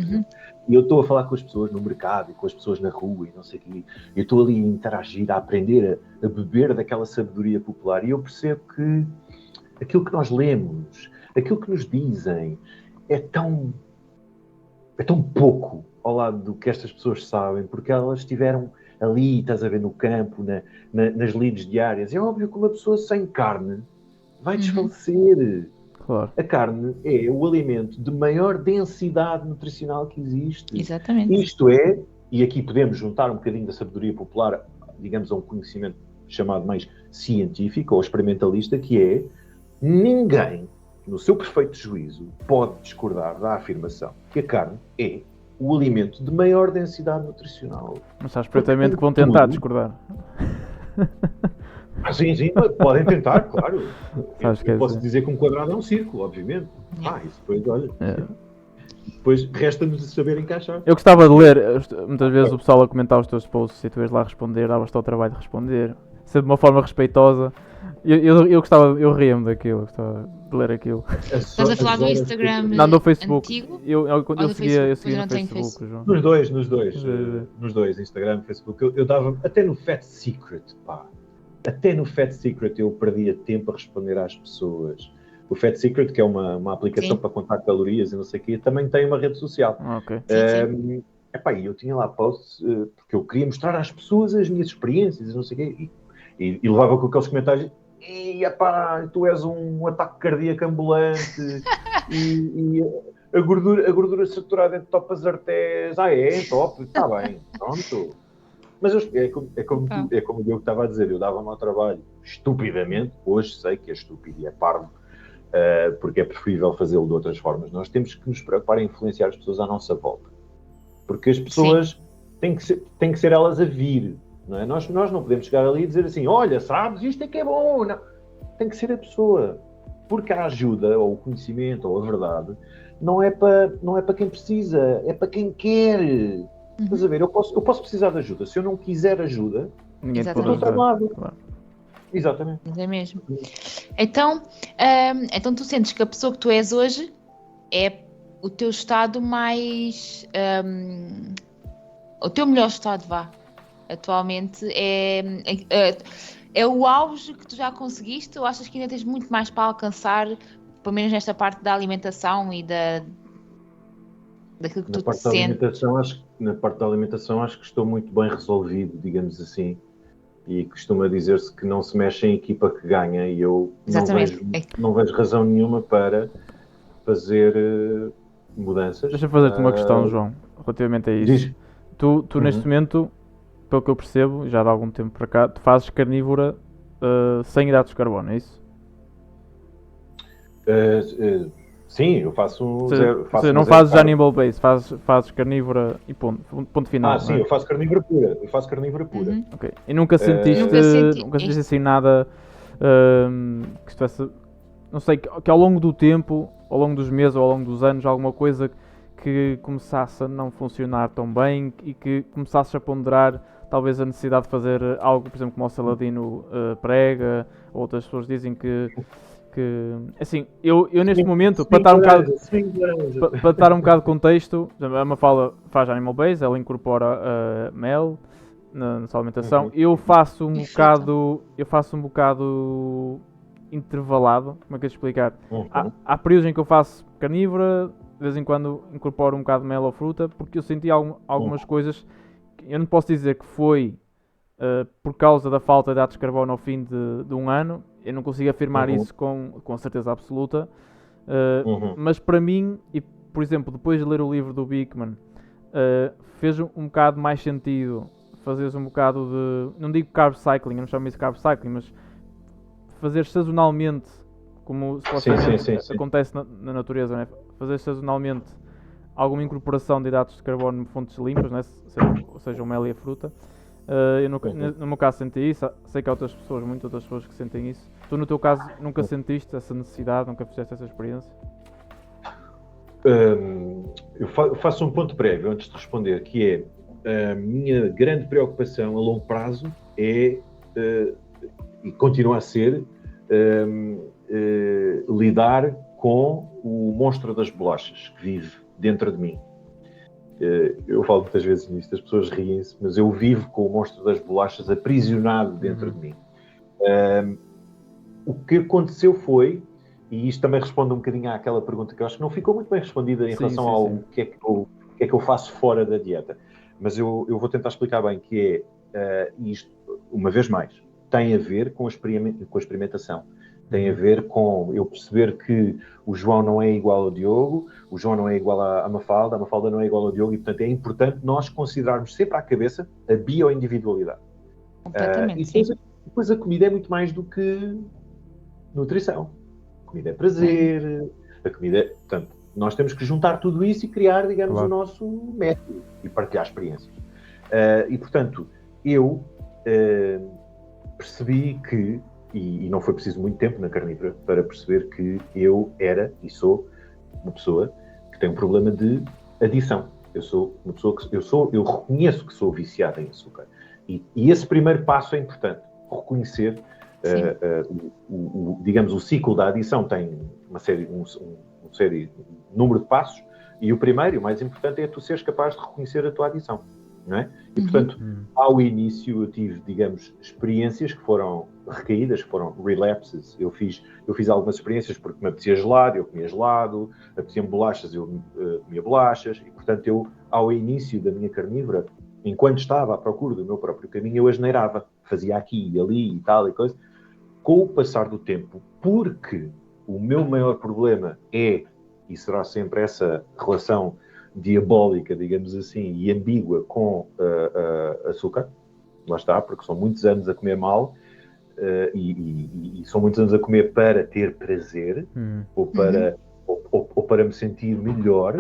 E eu estou a falar com as pessoas no mercado e com as pessoas na rua e não sei o quê. Eu estou ali a interagir, a aprender, a beber daquela sabedoria popular. E eu percebo que aquilo que nós lemos, aquilo que nos dizem, é tão pouco ao lado do que estas pessoas sabem, porque elas estiveram ali, estás a ver, no campo, nas lides diárias. É óbvio que uma pessoa sem carne vai desfalecer. claro. A carne é o alimento de maior densidade nutricional que existe. Exatamente. Isto é, e aqui podemos juntar um bocadinho da sabedoria popular, digamos, a um conhecimento chamado mais científico ou experimentalista, que é ninguém, no seu perfeito juízo, pode discordar da afirmação que a carne é o alimento de maior densidade nutricional. Mas sabes perfeitamente que vão tentar discordar. Sim, podem tentar, claro. Sabes Eu posso dizer que um quadrado é um círculo, obviamente. Isso depois, olha. Depois resta-nos saber encaixar. Eu gostava de ler, muitas vezes o pessoal a comentar os teus posts e tu ias lá responder, davas-te ao trabalho de responder, sempre de uma forma respeitosa. Eu ria-me daquilo, gostava de ler aquilo. Estás a falar do Instagram Não, no Facebook. antigo? Eu seguia no Eu não tenho Facebook, João. Nos dois, Instagram, Facebook. Eu dava, até no Fat Secret, pá. Até no Fat Secret eu perdia tempo a responder às pessoas. O Fat Secret, que é uma aplicação para contar calorias e não sei o quê, também tem uma rede social. Ok. E eu tinha lá posts, porque eu queria mostrar às pessoas as minhas experiências e não sei o quê. E levava com aqueles comentários, tu és um ataque cardíaco ambulante e a gordura saturada entopa as artérias. Entope, está bem, pronto. Mas é como eu estava a dizer, eu dava-me ao trabalho estupidamente, hoje sei que é estúpido e é parvo, porque é preferível fazê-lo de outras formas. Nós temos que nos preocupar em influenciar as pessoas à nossa volta. Porque as pessoas têm que ser elas a vir. Não é? Nós não podemos chegar ali e dizer assim, olha, sabes, isto é que é bom. Não. Tem que ser a pessoa. Porque a ajuda, ou o conhecimento, ou a verdade, não é para quem precisa, é para quem quer. Estás a ver? Eu posso precisar de ajuda. Se eu não quiser ajuda, Ninguém te Exatamente. pode estou ajudar. tramado. Claro. Exatamente. É mesmo. Então tu sentes que a pessoa que tu és hoje é o teu estado mais... o teu melhor estado, vá. Atualmente é o auge que tu já conseguiste, ou achas que ainda tens muito mais para alcançar, pelo menos nesta parte da alimentação e daquilo que tu te sentes? Na parte da alimentação acho que estou muito bem resolvido, digamos assim. E costuma dizer-se que não se mexe em equipa que ganha, e eu não vejo razão nenhuma para fazer mudanças. Deixa-me fazer-te uma questão, João, relativamente a isso. Diz. Tu neste momento, pelo que eu percebo, já de algum tempo para cá, tu fazes carnívora sem hidratos de carbono, é isso? Sim, eu faço Ou faço seja, não zero fazes carbo. animal base, fazes carnívora e ponto final. Sim, não é? eu faço carnívora pura. Ok. E nunca sentiste, Nunca senti assim nada que estivesse, não sei, que ao longo do tempo, ao longo dos meses ou ao longo dos anos, alguma coisa que começasse a não funcionar tão bem e que começasses a ponderar talvez a necessidade de fazer algo, por exemplo, como o Saladino prega, ou outras pessoas dizem que assim, eu neste momento, para dar um bocado de contexto, a Mafalda faz animal base, ela incorpora mel na sua alimentação. Eu faço um bocado intervalado, como é que eu te explicar? Há períodos em que eu faço carnívora, de vez em quando incorporo um bocado de mel ou fruta, porque eu senti algumas coisas que eu não posso dizer que foi por causa da falta de hidratos de carbono ao fim de um ano. Eu não consigo afirmar isso com certeza absoluta, mas para mim, e por exemplo, depois de ler o livro do Bickman, fez um bocado mais sentido fazeres um bocado de, não digo carb cycling, eu não chamo isso de carb cycling, mas fazer sazonalmente, como supostamente acontece na natureza, né? Fazer sazonalmente alguma incorporação de hidratos de carbono de fontes limpas, né? Seja o mel e a fruta. Eu no meu caso senti isso, sei que há muitas outras pessoas que sentem isso. Tu no teu caso nunca sentiste essa necessidade, nunca fizeste essa experiência? Eu faço um ponto prévio antes de responder, que é a minha grande preocupação a longo prazo é, e continua a ser, lidar com o monstro das bolachas que vive dentro de mim. Eu falo muitas vezes nisto, as pessoas riem-se, mas eu vivo com o monstro das bolachas aprisionado dentro de mim. O que aconteceu foi, e isto também responde um bocadinho àquela pergunta que eu acho que não ficou muito bem respondida em relação ao que é que eu faço fora da dieta. Mas eu vou tentar explicar bem, que é isto, uma vez mais, tem a ver com a experimentação. Tem a ver com eu perceber que o João não é igual ao Diogo, o João não é igual à Mafalda, a Mafalda não é igual ao Diogo, e portanto é importante nós considerarmos sempre à cabeça a bioindividualidade. Completamente, e depois a comida é muito mais do que nutrição. A comida é prazer, a comida é... Portanto, nós temos que juntar tudo isso e criar, digamos, o nosso método e partilhar experiências. E, portanto, eu percebi que, e não foi preciso muito tempo na carnívora para perceber que eu era e sou uma pessoa que tem um problema de adição. Eu sou uma pessoa que eu reconheço que sou viciado em açúcar. E esse primeiro passo é importante, reconhecer digamos, o ciclo da adição tem um número de passos, e o primeiro, o mais importante, é tu seres capaz de reconhecer a tua adição, não é? E, portanto, ao início eu tive, digamos, experiências que foram recaídas, que foram relapses. Eu fiz algumas experiências porque me apetecia gelado, eu comia gelado, apetecia-me bolachas, eu comia bolachas, e, portanto, eu, ao início da minha carnívora, enquanto estava à procura do meu próprio caminho, eu asneirava, fazia aqui e ali e tal e coisa. Com o passar do tempo, porque o meu maior problema é, e será sempre essa relação diabólica, digamos assim, e ambígua com açúcar, lá está, porque são muitos anos a comer mal, e são muitos anos a comer para ter prazer, ou para me sentir melhor,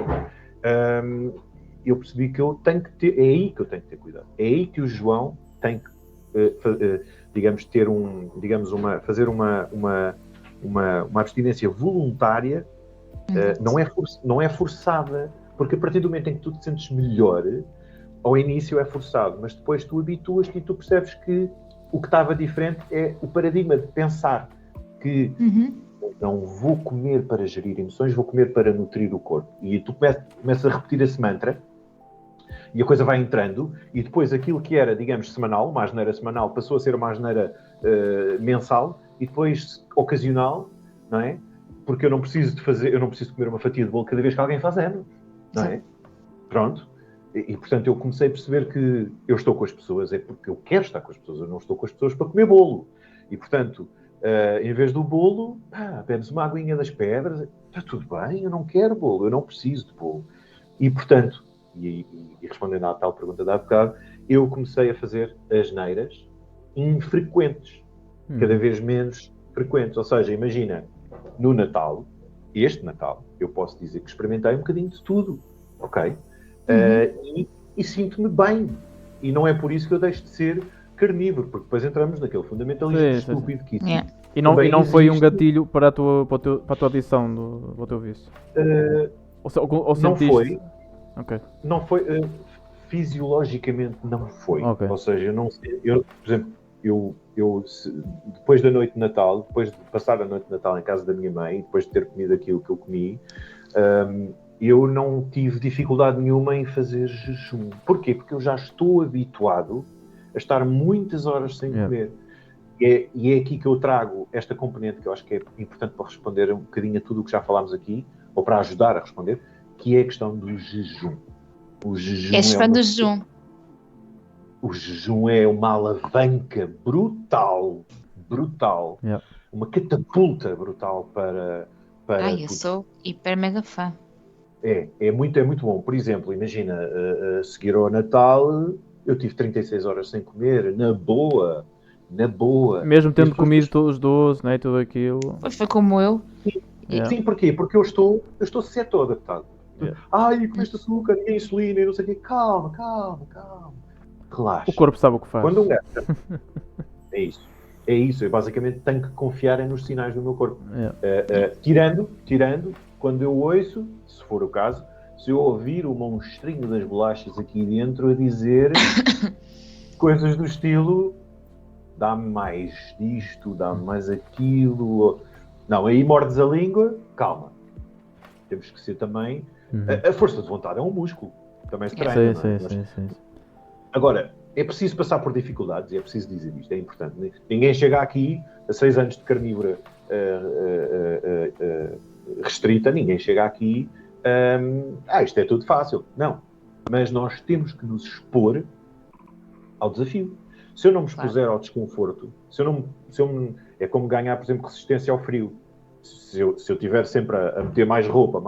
eu percebi que eu tenho que ter, é aí que eu tenho que ter cuidado, é aí que o João tem que digamos, fazer uma abstinência voluntária, não é forçada, porque a partir do momento em que tu te sentes melhor, ao início é forçado, mas depois tu habituas-te e tu percebes que o que estava diferente é o paradigma de pensar que não vou comer para gerir emoções, vou comer para nutrir o corpo. E tu começas a repetir esse mantra, e a coisa vai entrando, e depois aquilo que era, digamos, semanal, uma asneira semanal, passou a ser uma asneira mensal, e depois ocasional, não é? Porque eu não preciso comer uma fatia de bolo cada vez que alguém faz anos, não é? Pronto. E, portanto, eu comecei a perceber que eu estou com as pessoas, é porque eu quero estar com as pessoas, eu não estou com as pessoas para comer bolo. E, portanto, em vez do bolo, bebes uma aguinha das pedras, está tudo bem, eu não quero bolo, eu não preciso de bolo. E, portanto, e respondendo à tal pergunta da bocado, eu comecei a fazer asneiras infrequentes, cada vez menos frequentes. Ou seja, imagina, no Natal, este Natal, eu posso dizer que experimentei um bocadinho de tudo, ok? E sinto-me bem. E não é por isso que eu deixo de ser carnívoro, porque depois entramos naquele fundamentalismo estúpido que isso. E não foi um gatilho para a tua adição do teu vício? Ou não foi. Okay. Não foi, fisiologicamente não foi. Okay. Ou seja, eu não sei, por exemplo, depois da noite de Natal, depois de passar a noite de Natal em casa da minha mãe, depois de ter comido aquilo que eu comi, eu não tive dificuldade nenhuma em fazer jejum. Porquê? Porque eu já estou habituado a estar muitas horas sem comer. E é aqui que eu trago esta componente que eu acho que é importante para responder um bocadinho a tudo o que já falámos aqui, ou para ajudar a responder, que é a questão do jejum. O jejum és fã do jejum? O jejum é uma alavanca brutal, uma catapulta brutal para eu sou hiper mega fã. É muito bom. Por exemplo, imagina, a seguir ao Natal, eu tive 36 horas sem comer, na boa. Mesmo E as tendo pessoas comido todos os doces, né, tudo aquilo. Pois foi como eu. E- Yeah, sim, porquê? Porque eu estou setor adaptado. yeah. Ai, comeste açúcar e a insulina e não sei o quê. Calma. O Relaxa. corpo sabe o que faz. Quando um gajo... É isso. É isso. Eu basicamente tenho que confiar nos sinais do meu corpo. Yeah. Tirando, quando eu ouço, se for o caso, se eu ouvir o monstrinho das bolachas aqui dentro a dizer coisas do estilo dá-me mais disto, dá-me mais aquilo. Não, aí mordes a língua, calma. Temos que ser também... A força de vontade é um músculo. Também se treina, não é? Sim. Agora, é preciso passar por dificuldades, e é preciso dizer isto, é importante. Ninguém chega aqui, a 6 anos de carnívora restrita, ninguém chega aqui, isto é tudo fácil. Não. Mas nós temos que nos expor ao desafio. Se eu não me expuser ao desconforto, é como ganhar, por exemplo, resistência ao frio. Se eu estiver sempre a meter mais roupa,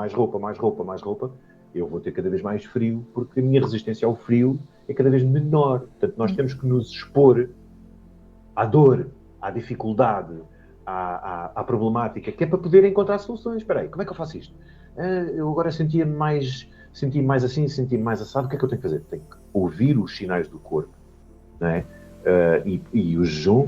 eu vou ter cada vez mais frio, porque a minha resistência ao frio é cada vez menor. Portanto, nós temos que nos expor à dor, à dificuldade, à problemática, que é para poder encontrar soluções. Espera aí, como é que eu faço isto? Eu agora senti-me mais assim, senti-me mais assado. O que é que eu tenho que fazer? Tenho que ouvir os sinais do corpo, não é? E o jejum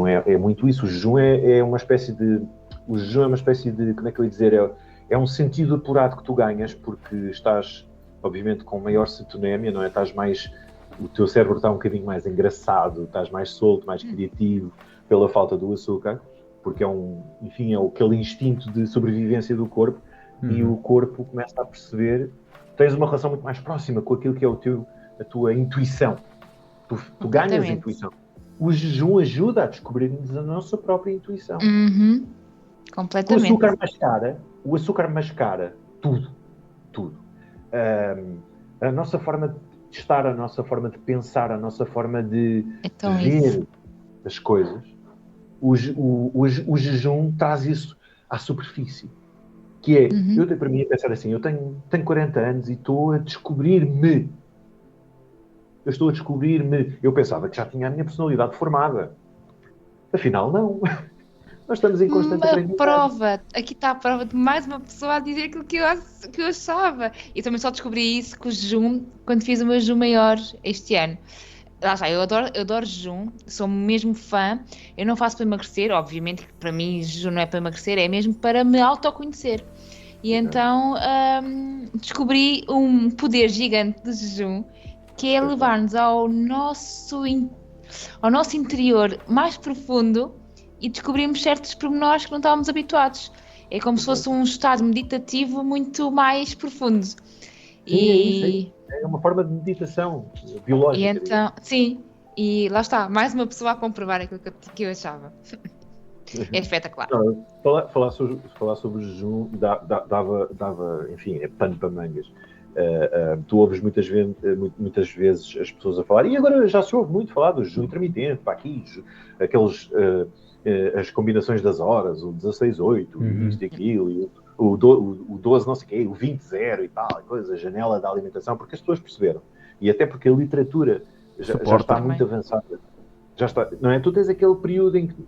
é muito isso. O jejum é uma espécie de... como é que eu ia dizer? É um sentido apurado que tu ganhas, porque estás, obviamente, com maior cetonémia, não é? O teu cérebro está um bocadinho mais engraçado, estás mais solto, mais criativo, pela falta do açúcar, porque é aquele instinto de sobrevivência do corpo, e o corpo começa a perceber, tens uma relação muito mais próxima com aquilo que é a tua intuição. Tu ganhas intuição. O jejum ajuda a descobrirmos a nossa própria intuição. Completamente. O açúcar mascara tudo. A nossa forma de estar, a nossa forma de pensar, a nossa forma de ver as coisas. O jejum traz isso à superfície. Que é, para mim, é pensar assim, eu tenho 40 anos e estou a descobrir-me. Eu pensava que já tinha a minha personalidade formada. Afinal, não. Nós estamos em constante aprendizagem. Aqui está a prova de mais uma pessoa a dizer aquilo que eu achava. E também só descobri isso com o jejum quando fiz o meu jejum maior este ano. Lá está, eu adoro jejum, sou mesmo fã. Eu não faço para emagrecer, obviamente que para mim jejum não é para emagrecer, é mesmo para me autoconhecer. E então descobri um poder gigante do jejum, que é levar-nos ao nosso interior mais profundo e descobrimos certos pormenores que não estávamos habituados. É como se fosse um estado meditativo muito mais profundo. Sim. É uma forma de meditação biológica. E então, sim, e lá está, mais uma pessoa a comprovar aquilo que eu achava. É espetacular. Falar sobre o jejum dava, enfim, é pano para mangas. Tu ouves muitas vezes as pessoas a falar, e agora já se ouve muito falar do jejum intermitente, para aqui, as combinações das horas, o 16-8, isto e aquilo, e o 12 não sei o quê, o 20-0 e tal, a janela da alimentação, porque as pessoas perceberam. E até porque a literatura já está muito avançada. Já está, não é? Tu tens aquele período em que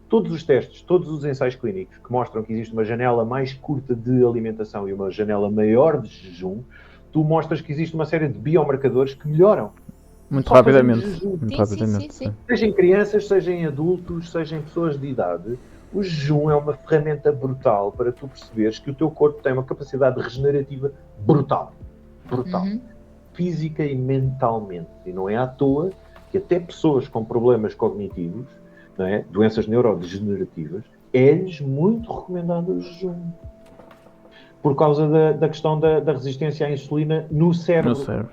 todos os testes, todos os ensaios clínicos que mostram que existe uma janela mais curta de alimentação e uma janela maior de jejum, tu mostras que existe uma série de biomarcadores que melhoram. Muito rapidamente. Sim. Seja em crianças, seja em adultos, seja em pessoas de idade, o jejum é uma ferramenta brutal para tu perceberes que o teu corpo tem uma capacidade regenerativa brutal. Física e mentalmente. E não é à toa que até pessoas com problemas cognitivos, não é? Doenças neurodegenerativas, é-lhes muito recomendado o jejum. Por causa da questão da resistência à insulina no cérebro.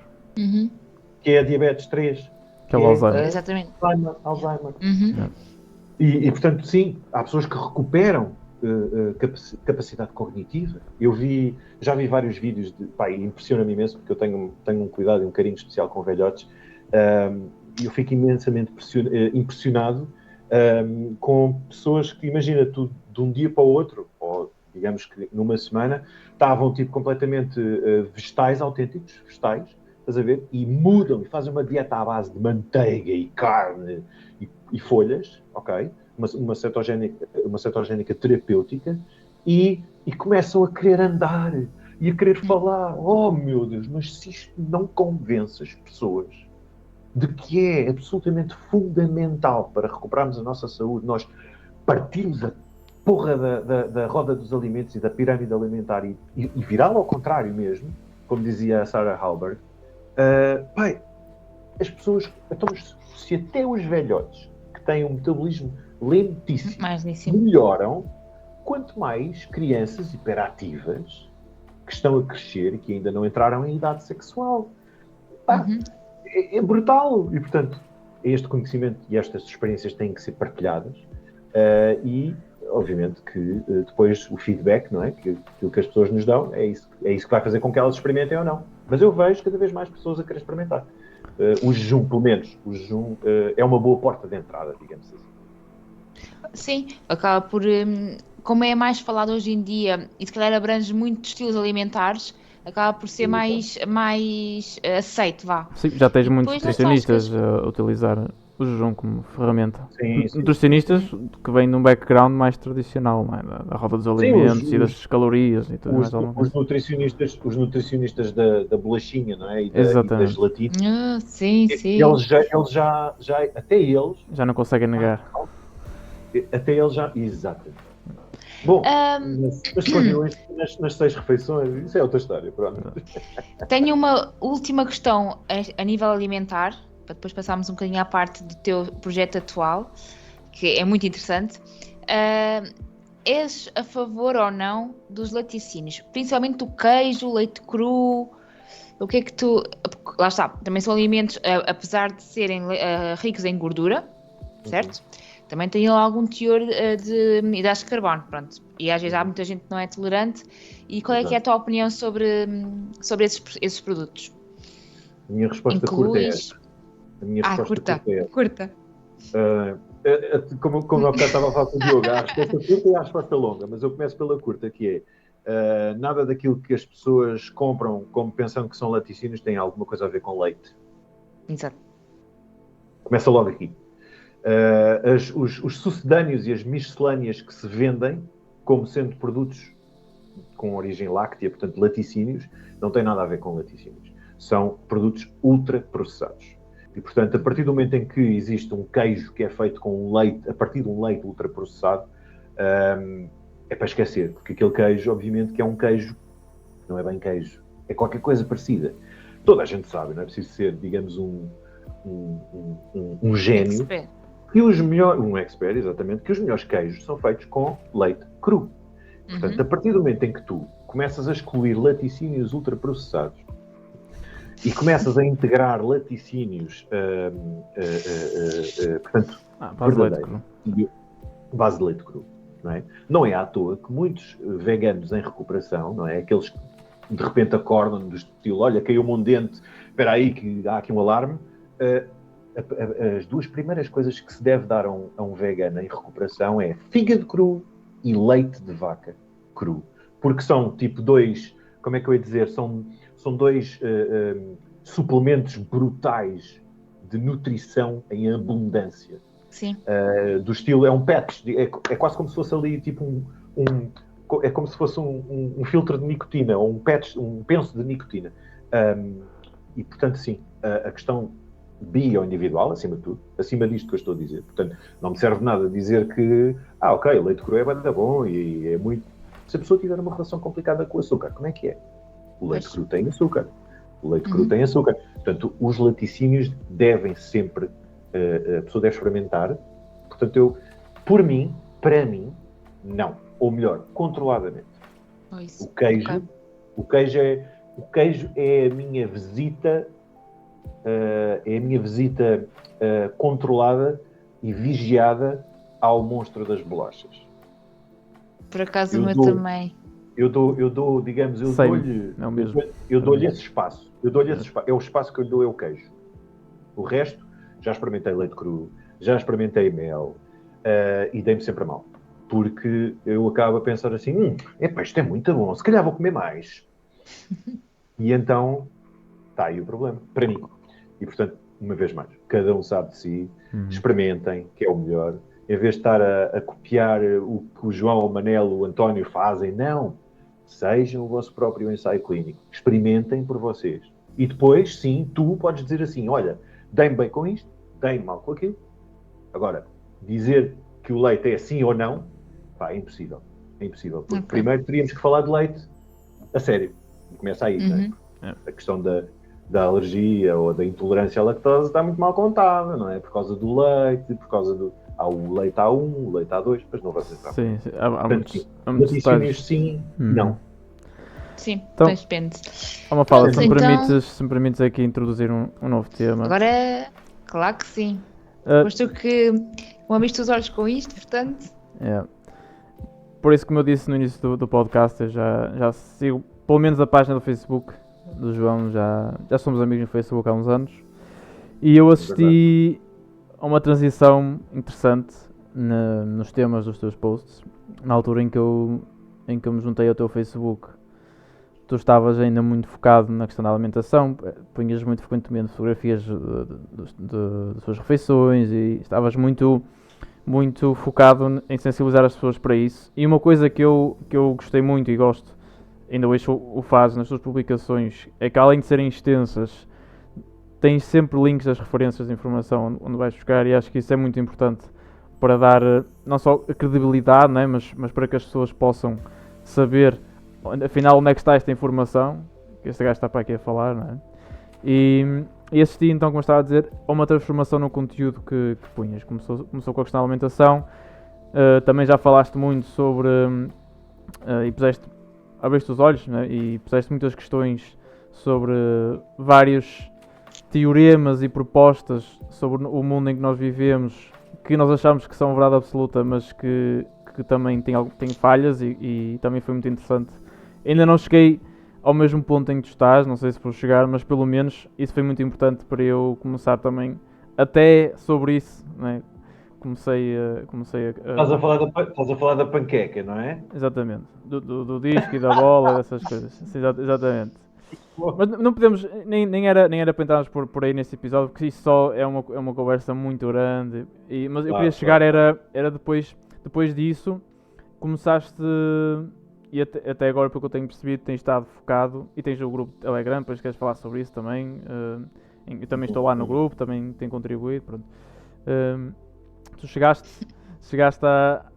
Que é a diabetes 3. Que é o Alzheimer. Exatamente. Alzheimer. E, portanto, sim, há pessoas que recuperam capacidade cognitiva. Já vi vários vídeos e impressiona-me imenso, porque eu tenho um cuidado e um carinho especial com velhotes, e eu fico imensamente impressionado com pessoas que, imagina, tu de um dia para o outro, ou digamos que numa semana, estavam tipo completamente vegetais autênticos, vegetais, estás a ver? E mudam e fazem uma dieta à base de manteiga e carne e folhas, ok? Uma cetogénica terapêutica e começam a querer andar e a querer falar. Oh meu Deus, mas se isto não convence as pessoas de que é absolutamente fundamental para recuperarmos a nossa saúde, nós partirmos a porra da roda dos alimentos e da pirâmide alimentar e virá-la ao contrário mesmo, como dizia a Sarah Halberg, pai, as pessoas, então, se até os velhotes que têm um metabolismo lentíssimo melhoram, quanto mais crianças hiperativas que estão a crescer e que ainda não entraram em idade sexual. Pá, é brutal. E, portanto, este conhecimento e estas experiências têm que ser partilhadas e, obviamente, que depois o feedback, não é? Aquilo que as pessoas nos dão, é isso que vai fazer com que elas experimentem ou não. Mas eu vejo cada vez mais pessoas a querer experimentar. O jejum, pelo menos, é uma boa porta de entrada, digamos assim. Sim, acaba por, como é mais falado hoje em dia e se calhar abrange muitos estilos alimentares, acaba por ser mais aceito, vá. Sim, já tens E muitos depois, lá está, acho que nutricionistas a utilizar o jejum como ferramenta. Sim. Nutricionistas que vêm de um background mais tradicional, não é? Da roda dos alimentos e das calorias e tudo mais alguma coisa. Os nutricionistas da bolachinha, não é? E da Exatamente. gelatina. Sim. Eles já, até eles... Já não conseguem negar. Até eles já... Exato. Bom, mas continuem nas 6 refeições, isso é outra história, pronto. Tenho uma última questão a nível alimentar, para depois passarmos um bocadinho à parte do teu projeto atual, que é muito interessante. És a favor ou não dos laticínios? Principalmente do queijo, leite cru, o que é que tu... Lá está, também são alimentos, apesar de serem ricos em gordura, certo? Também têm algum teor de hidratos de carbono, pronto. E às vezes há muita gente que não é tolerante. E qual é que é a tua opinião sobre esses produtos? A minha resposta curta é esta. A minha resposta curta. Como eu estava a falar com o Diogo, há a resposta curta e há a resposta longa, mas eu começo pela curta, que é nada daquilo que as pessoas compram como pensando que são laticínios tem alguma coisa a ver com leite. Exato. Começa logo aqui. Os sucedâneos e as miscelâneas que se vendem como sendo produtos com origem láctea, portanto laticínios, não têm nada a ver com laticínios. São produtos ultraprocessados. E, portanto, a partir do momento em que existe um queijo que é feito com um leite, a partir de um leite ultraprocessado, é para esquecer, porque aquele queijo, obviamente, que é um queijo, não é bem queijo, é qualquer coisa parecida. Toda a gente sabe, não é preciso ser, digamos, um gênio. Expert. E um expert, exatamente, que os melhores queijos são feitos com leite cru. Portanto, a partir do momento em que tu começas a excluir laticínios ultraprocessados e começas a integrar laticínios portanto, base de leite cru, não é? Não é à toa que muitos veganos em recuperação, não é? Aqueles que de repente acordam do estilo, olha, caiu-me um dente, espera aí que há aqui um alarme. As 2 primeiras coisas que se deve dar a um vegano em recuperação é fígado cru e leite de vaca cru. Porque são tipo 2, como é que eu ia dizer, são 2 suplementos brutais de nutrição em abundância. Sim. Do estilo, é um patch, é quase como se fosse ali tipo é como se fosse um filtro de nicotina, ou um penso de nicotina. E portanto, sim, a questão bio-individual, acima de tudo, acima disto que eu estou a dizer. Portanto, não me serve nada dizer que, ok, o leite cru é bem bom e é muito... Se a pessoa tiver uma relação complicada com o açúcar, como é que é? O leite cru tem açúcar. O leite cru tem açúcar. Portanto, os laticínios devem sempre... a pessoa deve experimentar. Portanto, para mim, não. Ou melhor, controladamente. O queijo é a minha visita... é a minha visita controlada e vigiada ao monstro das bolachas. Por acaso o meu também. Eu dou, digamos, eu dou-lhe esse espaço. É o espaço que eu lhe dou, é o queijo. O resto, já experimentei leite cru, já experimentei mel e dei-me sempre a mal. porque eu acabo a pensar assim, epá, isto é muito bom, se calhar vou comer mais. E então, está aí o problema, para mim. E, portanto, uma vez mais, cada um sabe de si, experimentem, que é o melhor. Em vez de estar a copiar o que o João, o Manel, o António fazem, não. Sejam o vosso próprio ensaio clínico. Experimentem por vocês. E depois, sim, tu podes dizer assim, olha, dei-me bem com isto, dei-me mal com aquilo. Agora, dizer que o leite é assim ou não, pá, é impossível. É impossível. Porque primeiro teríamos que falar de leite a sério. Começa aí, não é? A questão da alergia ou da intolerância à lactose está muito mal contada, não é? Por causa do leite, por causa do... Há o leite A1, o leite A2, mas não vamos entrar. Sim. Há Portanto, muitos laticínios sim, não. Sim, então, depende. Uma fala, se então, me permites aqui introduzir um novo tema. Agora, claro que sim. Mas tu que não abriste os olhos com isto, portanto... Por isso, como eu disse no início do podcast, eu já sigo pelo menos a página do Facebook do João, já somos amigos no Facebook há uns anos. E eu assisti a uma transição interessante nos temas dos teus posts, na altura em que eu me juntei ao teu Facebook. Tu estavas ainda muito focado na questão da alimentação, punhas muito frequentemente fotografias das suas refeições e estavas muito focado em sensibilizar as pessoas para isso. E uma coisa que eu gostei muito e gosto, ainda hoje o fazes nas tuas publicações, é que além de serem extensas, tens sempre links das referências de informação onde vais buscar, e acho que isso é muito importante para dar não só a credibilidade, né, mas para que as pessoas possam saber afinal onde é que está esta informação que este gajo está para aqui a falar, não é? E assisti então, como eu estava a dizer, a uma transformação no conteúdo que punhas. Começou com a questão da alimentação, também já falaste muito sobre e abriste os olhos, né? E puseste muitas questões sobre vários teoremas e propostas sobre o mundo em que nós vivemos, que nós achamos que são verdade absoluta, mas que também tem falhas, e também foi muito interessante. Ainda não cheguei ao mesmo ponto em que tu estás, não sei se vou chegar, mas pelo menos isso foi muito importante para eu começar também, até sobre isso, né? Comecei a... Estás a falar da panqueca, não é? Exatamente, do disco e da bola, dessas coisas, sim, exatamente. Mas não podemos, nem era para entrarmos por aí nesse episódio, porque isso só é uma conversa muito grande, mas eu queria chegar, era depois disso, começaste, e até agora, pelo que eu tenho percebido, tens estado focado, e tens o grupo Telegram, depois queres falar sobre isso também, eu também estou lá no grupo, também tenho contribuído, pronto. Tu chegaste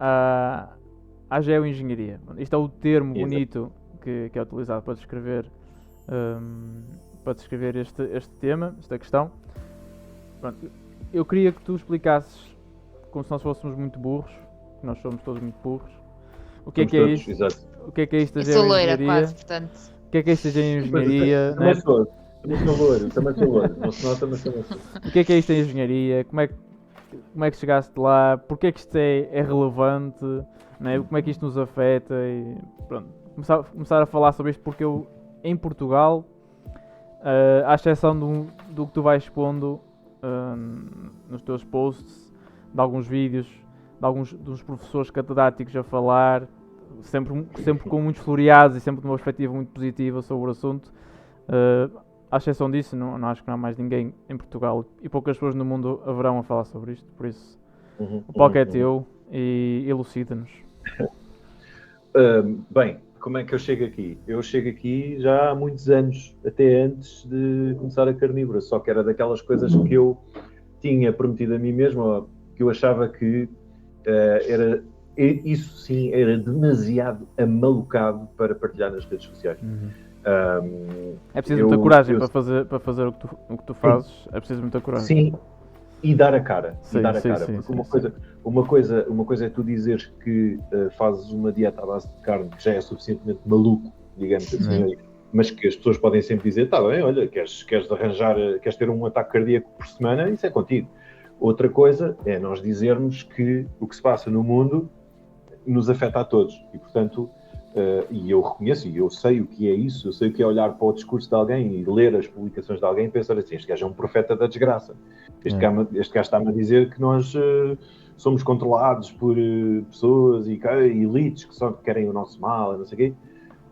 à geoengenharia, isto é o termo bonito que é utilizado para descrever este tema, esta questão. Pronto, eu queria que tu explicasses, como se nós fôssemos muito burros, que nós somos todos muito burros, o que é isto? Exato. O que é isto da Eu sou loira geoengenharia? quase, portanto. O que é isto da geoengenharia? Também sou loiro. Não se nota, mas também sou. O que é isto da engenharia? Como é que chegaste lá? Porquê é que isto é relevante? Né? Como é que isto nos afeta? E pronto, começar a falar sobre isto, porque eu, em Portugal, à exceção do que tu vais expondo nos teus posts, de alguns vídeos, de alguns dos professores catedráticos a falar, sempre com muitos floreados e sempre de uma perspectiva muito positiva sobre o assunto, à exceção disso, não acho que não há mais ninguém em Portugal e poucas pessoas no mundo haverão a falar sobre isto, por isso o palco é teu e elucida-nos. Bem, como é que eu chego aqui? Eu chego aqui já há muitos anos, até antes de começar a carnívora, só que era daquelas coisas que eu tinha prometido a mim mesmo, que eu achava que isso sim era demasiado amalucado para partilhar nas redes sociais. É preciso muita coragem para fazer o que tu fazes, sim. É preciso muita coragem. Sim, e dar a cara. Sim, porque uma coisa é tu dizeres que fazes uma dieta à base de carne que já é suficientemente maluco, digamos assim, mas que as pessoas podem sempre dizer, tá bem, olha, queres ter um ataque cardíaco por semana, isso é contigo. Outra coisa é nós dizermos que o que se passa no mundo nos afeta a todos e, portanto, e eu reconheço, e eu sei o que é isso, eu sei o que é olhar para o discurso de alguém e ler as publicações de alguém e pensar assim, este gajo é um profeta da desgraça. Este gajo está-me a dizer que nós somos controlados por pessoas e elites que só querem o nosso mal, não sei o quê.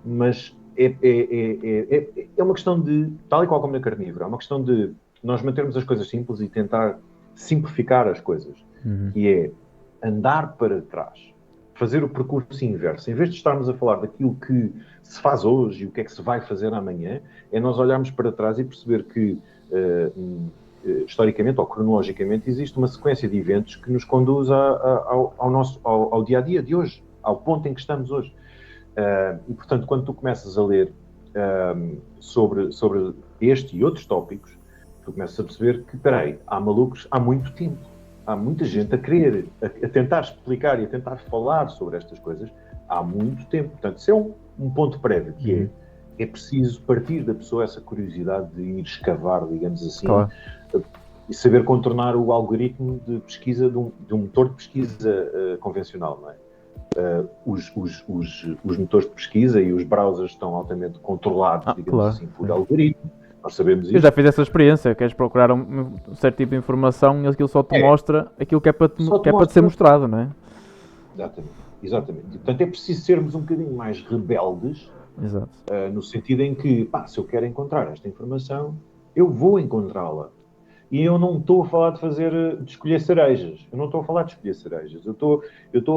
Mas é uma questão de, tal e qual como na carnívora, é uma questão de nós mantermos as coisas simples e tentar simplificar as coisas, que é andar para trás, fazer o percurso inverso. Em vez de estarmos a falar daquilo que se faz hoje e o que é que se vai fazer amanhã, é nós olharmos para trás e perceber que, historicamente ou cronologicamente, existe uma sequência de eventos que nos conduz ao dia-a-dia de hoje, ao ponto em que estamos hoje. E, portanto, quando tu começas a ler sobre este e outros tópicos, tu começas a perceber que, há malucos há muito tempo. Há muita gente a querer, a tentar explicar e a tentar falar sobre estas coisas há muito tempo. Portanto, isso é um ponto prévio, que é preciso partir da pessoa essa curiosidade de ir escavar, digamos assim, e saber contornar o algoritmo de pesquisa de um motor de pesquisa convencional, não é? Os motores de pesquisa e os browsers estão altamente controlados, digamos assim, por algoritmo. Nós sabemos isso. Eu já fiz essa experiência, queres procurar um certo tipo de informação e aquilo só te mostra aquilo que é para te ser mostrado, não é? Exatamente. Portanto, é preciso sermos um bocadinho mais rebeldes, no sentido em que, se eu quero encontrar esta informação, eu vou encontrá-la. E eu não estou a falar de escolher cerejas. Eu estou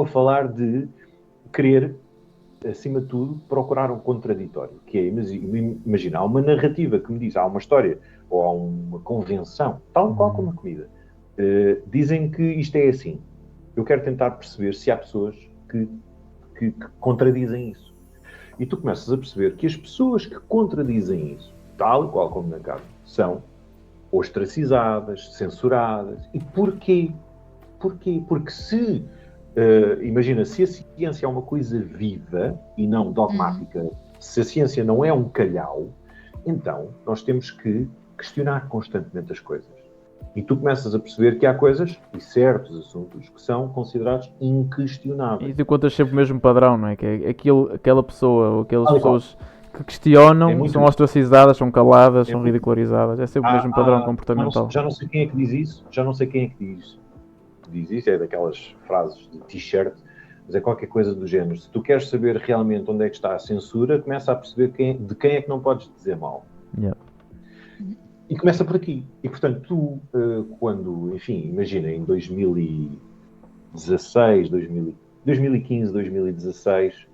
a falar de querer, acima de tudo, procurar um contraditório. Que é, imagina, há uma narrativa que me diz, há uma história, ou há uma convenção, tal qual como a comida. Dizem que isto é assim. Eu quero tentar perceber se há pessoas que contradizem isso. E tu começas a perceber que as pessoas que contradizem isso, tal qual como na carne, são ostracizadas, censuradas. E porquê? Porque se, imagina, se a ciência é uma coisa viva e não dogmática, se a ciência não é um calhau, então nós temos que questionar constantemente as coisas. E tu começas a perceber que há coisas e certos assuntos que são considerados inquestionáveis. E tu contas sempre o mesmo padrão, não é? Que é aquela pessoa ou aquelas pessoas que questionam, são ostracizadas, são caladas, são ridicularizadas. É sempre o mesmo padrão comportamental. Já não sei quem é que diz isso, diz isso, é daquelas frases de t-shirt, mas é qualquer coisa do género. Se tu queres saber realmente onde é que está a censura, começa a perceber de quem é que não podes dizer mal. E começa por aqui. E, portanto, tu, quando, enfim, imagina, em 2016, 2015, 2016,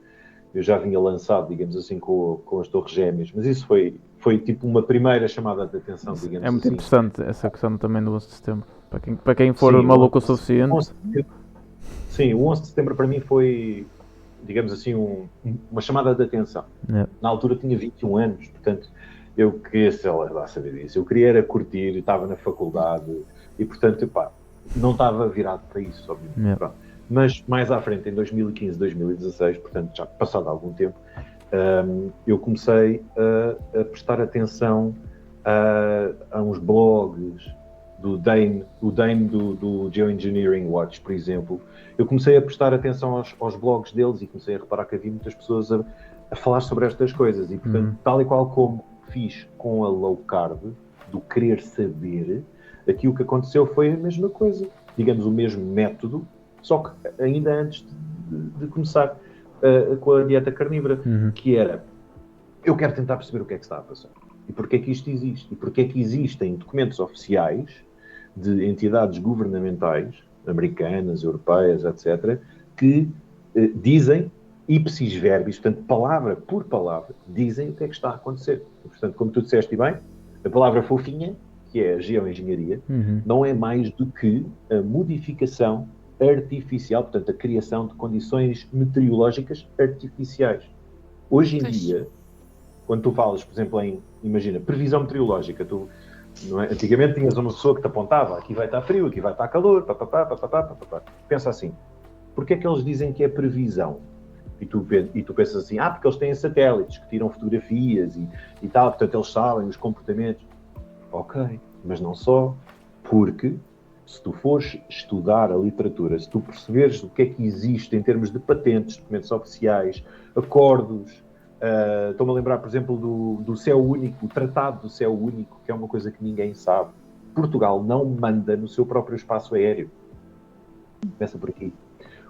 eu já vinha lançado, digamos assim, com as Torres Gêmeas, mas isso foi tipo uma primeira chamada de atenção, digamos assim. É muito interessante essa questão também do 11 de setembro. Para quem for maluco o suficiente. Sim, o 11 de setembro para mim foi, digamos assim, uma chamada de atenção. Na altura tinha 21 anos, portanto, eu queria, sei lá, saber disso. Eu queria era curtir, estava na faculdade e, portanto, não estava virado para isso, obviamente. Mas mais à frente, em 2015, 2016, portanto, já passado algum tempo, eu comecei a prestar atenção a uns blogs do Dane do Geoengineering Watch, por exemplo. Eu comecei a prestar atenção aos blogs deles e comecei a reparar que havia muitas pessoas a falar sobre estas coisas. E, portanto, tal e qual como fiz com a low carb, do querer saber, aqui o que aconteceu foi a mesma coisa. Digamos, o mesmo método, só que ainda antes de começar com a dieta carnívora, que era, eu quero tentar perceber o que é que está a passar. E porquê é que isto existe? E porquê é que existem documentos oficiais de entidades governamentais, americanas, europeias, etc., que dizem, ipsis verbis, portanto, palavra por palavra, dizem o que é que está a acontecer. E, portanto, como tu disseste bem, a palavra fofinha, que é a geoengenharia, não é mais do que a modificação artificial, portanto, a criação de condições meteorológicas artificiais. Hoje em dia, quando tu falas, por exemplo, imagina, previsão meteorológica, antigamente tinhas uma pessoa que te apontava, aqui vai estar frio, aqui vai estar calor, Pensa assim, porquê é que eles dizem que é previsão? E tu pensas assim, porque eles têm satélites que tiram fotografias e tal, portanto eles sabem os comportamentos. Ok, mas não só, porque se tu fores estudar a literatura, se tu perceberes o que é que existe em termos de patentes, documentos oficiais, acordos, estou-me a lembrar, por exemplo, do Céu Único, o Tratado do Céu Único, que é uma coisa que ninguém sabe. Portugal não manda no seu próprio espaço aéreo. Começa por aqui.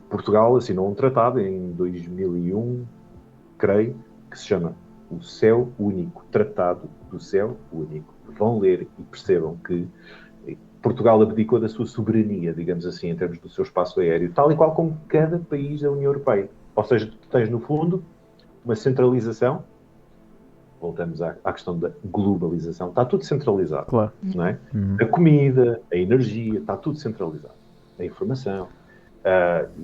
Portugal assinou um tratado em 2001, creio, que se chama o Céu Único, Tratado do Céu Único. Vão ler e percebam que Portugal abdicou da sua soberania, digamos assim, em termos do seu espaço aéreo, tal e qual como cada país da União Europeia. Ou seja, tu tens, no fundo, uma centralização. Voltamos à questão da globalização. Está tudo centralizado. Claro. Não é? A comida, a energia, está tudo centralizado. A informação.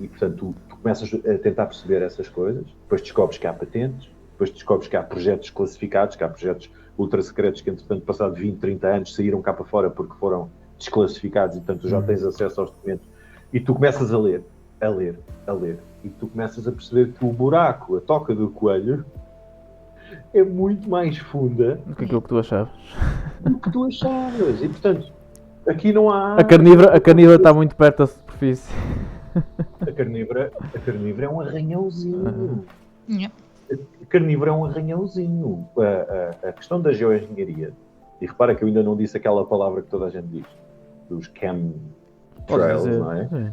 E, portanto, tu começas a tentar perceber essas coisas, depois descobres que há patentes, depois descobres que há projetos classificados, que há projetos ultra secretos que, entretanto, passado 20, 30 anos, saíram cá para fora porque foram desclassificados e, portanto, tu já tens acesso aos documentos. E tu começas a ler. E tu começas a perceber que o buraco, a toca do coelho, é muito mais funda Do que aquilo que tu achavas. do que tu achavas. E, portanto, aqui não há... A carnívora está muito perto da superfície. A carnívora é um arranhãozinho. Yeah. A carnívora é um arranhãozinho. A questão da geoengenharia, e repara que eu ainda não disse aquela palavra que toda a gente diz, dos chemtrails, não é?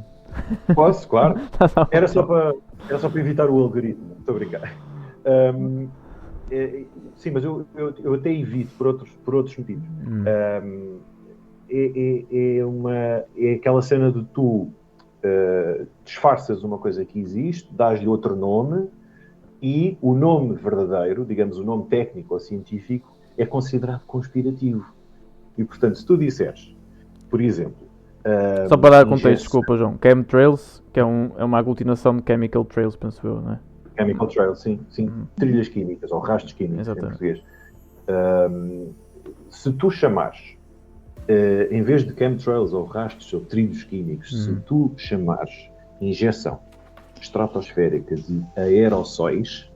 Posso, claro. Era só para evitar o algoritmo. Estou a brincar. Sim, mas eu até evito por outros motivos. É aquela cena de tu disfarças uma coisa que existe, dás-lhe outro nome e o nome verdadeiro, digamos o nome técnico ou científico, é considerado conspirativo. E, portanto, se tu disseres, por exemplo... Só para dar contexto, desculpa, João. Chemtrails, que é uma aglutinação de chemical trails, penso eu, não é? Chemical trails, sim. Trilhas químicas, ou rastros químicos, em português. Se tu chamares, em vez de chemtrails, ou rastros, ou trilhos químicos, se tu chamares injeção estratosféricas e aerossóis,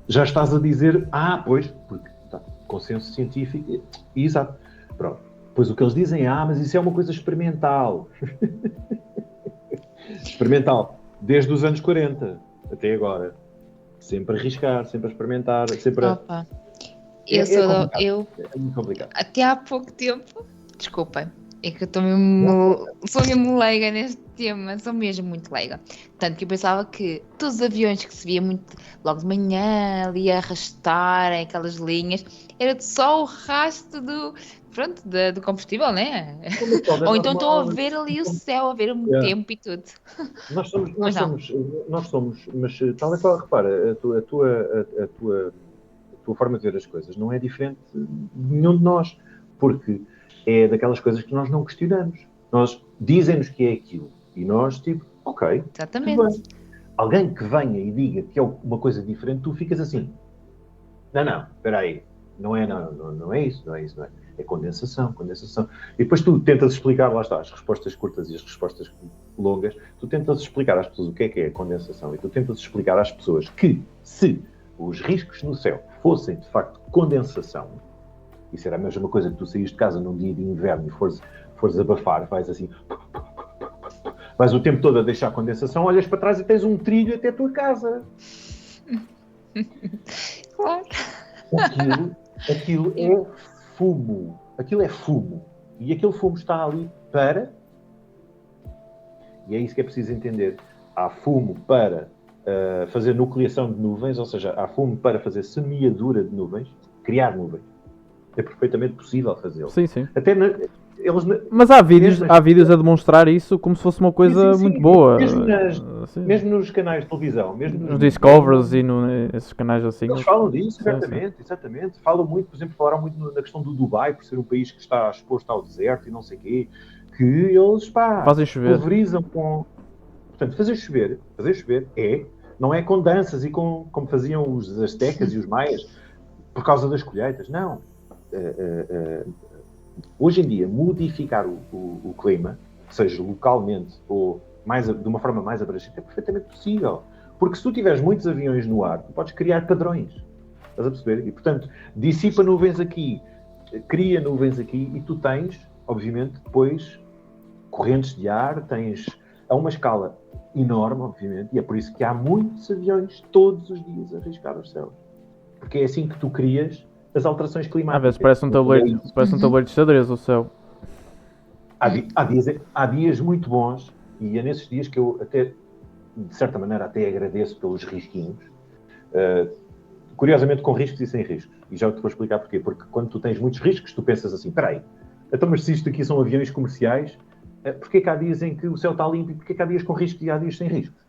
já estás a dizer, pois, porque tá, consenso científico, exato. Pronto. Pois o que eles dizem, mas isso é uma coisa experimental. Experimental. Desde os anos 40 até agora. Sempre a arriscar, sempre a experimentar, sempre a... É muito complicado. Até há pouco tempo, desculpem, é que eu sou mesmo leiga neste tema, sou mesmo muito leiga. Tanto que eu pensava que todos os aviões que se via muito logo de manhã, ali a arrastarem aquelas linhas, era só o rastro do combustível, né? Ou então estão a ver ali o céu, a ver o tempo e tudo. Nós somos, mas tal e qual, repara, a tua forma de ver as coisas não é diferente de nenhum de nós, porque é daquelas coisas que nós não questionamos. Nós dizem-nos que é aquilo e nós, tipo, ok. Exatamente. Alguém que venha e diga que é uma coisa diferente, tu ficas assim, não, espera aí, não é isso. É condensação. E depois tu tentas explicar, lá está, as respostas curtas e as respostas longas, tu tentas explicar às pessoas o que é a condensação e tu tentas explicar às pessoas que se os riscos no céu fossem de facto condensação, isso era a mesma coisa que tu saís de casa num dia de inverno e fores abafar, vais assim, vais o tempo todo a deixar a condensação, olhas para trás e tens um trilho até a tua casa. Claro. Aquilo é fumo. Aquilo é fumo. E aquele fumo está ali para... E é isso que é preciso entender. Há fumo para fazer nucleação de nuvens, ou seja, há fumo para fazer semeadura de nuvens, criar nuvens. É perfeitamente possível fazê-lo. Sim. Até mas há vídeos a demonstrar isso como se fosse uma coisa muito boa. Mesmo nos canais de televisão, mesmo nos Discoveries e esses canais assim. Eles falam disso, exatamente. Falam muito, por exemplo, falaram muito na questão do Dubai, por ser um país que está exposto ao deserto e não sei o quê, que eles, fazem chover. Pulverizam com... Portanto, fazer chover não é com danças e como faziam os astecas e os maias por causa das colheitas, não. Hoje em dia, modificar o clima, seja localmente ou de uma forma mais abrangente, é perfeitamente possível. Porque se tu tiveres muitos aviões no ar, tu podes criar padrões. Estás a perceber? E, portanto, dissipa nuvens aqui, cria nuvens aqui e tu tens obviamente, depois correntes de ar, tens a uma escala enorme, obviamente, e é por isso que há muitos aviões todos os dias a riscar os céus. Porque é assim que tu crias as alterações Às climáticas. vezes parece um tabuleiro, de xadrez o céu. Há dias muito bons, e é nesses dias que eu até, de certa maneira, até agradeço pelos risquinhos. Curiosamente com riscos e sem riscos. E já te vou explicar porquê. Porque quando tu tens muitos riscos, tu pensas assim, espera aí, então mas se isto aqui são aviões comerciais, porquê que há dias em que o céu está limpo e porquê que há dias com riscos e há dias sem riscos?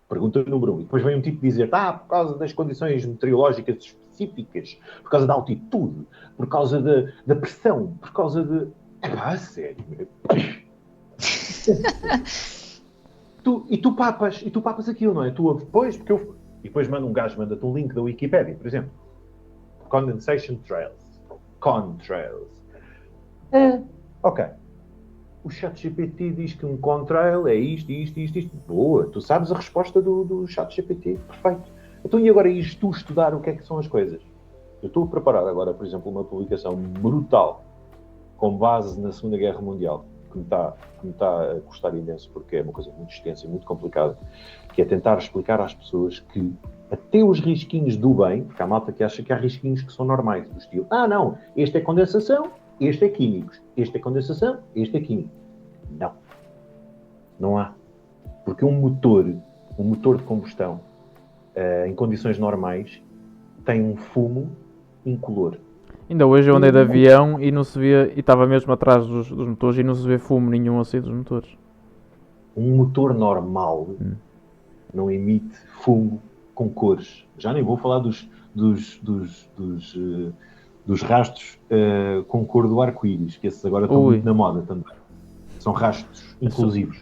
Pergunta número 1. E depois vem um tipo dizer, por causa das condições meteorológicas específicas, por causa da altitude, por causa da pressão, por causa de... sério. Tu papas aquilo, não é? Depois, e depois manda um gajo, manda-te um link da Wikipédia, por exemplo. Condensation Trails. Contrails. Ok. O ChatGPT diz que um contrail é isto. Boa, tu sabes a resposta do ChatGPT. Perfeito. Então e agora ias tu estudar o que é que são as coisas? Eu estou a preparar agora, por exemplo, uma publicação brutal com base na Segunda Guerra Mundial, que me está a custar imenso, porque é uma coisa muito extensa e muito complicada, que é tentar explicar às pessoas que até os risquinhos do bem, porque há malta que acha que há risquinhos que são normais, do estilo, não, este é condensação, este é químicos, este é condensação, este é químico. Não há. Porque um motor de combustão, em condições normais, tem um fumo incolor. Ainda hoje eu andei de avião e não se via, e estava mesmo atrás dos motores e não se vê fumo nenhum a sair dos motores. Um motor normal não emite fumo com cores. Já nem vou falar dos rastros com cor do arco-íris, que esses agora estão muito na moda também. São rastros inclusivos.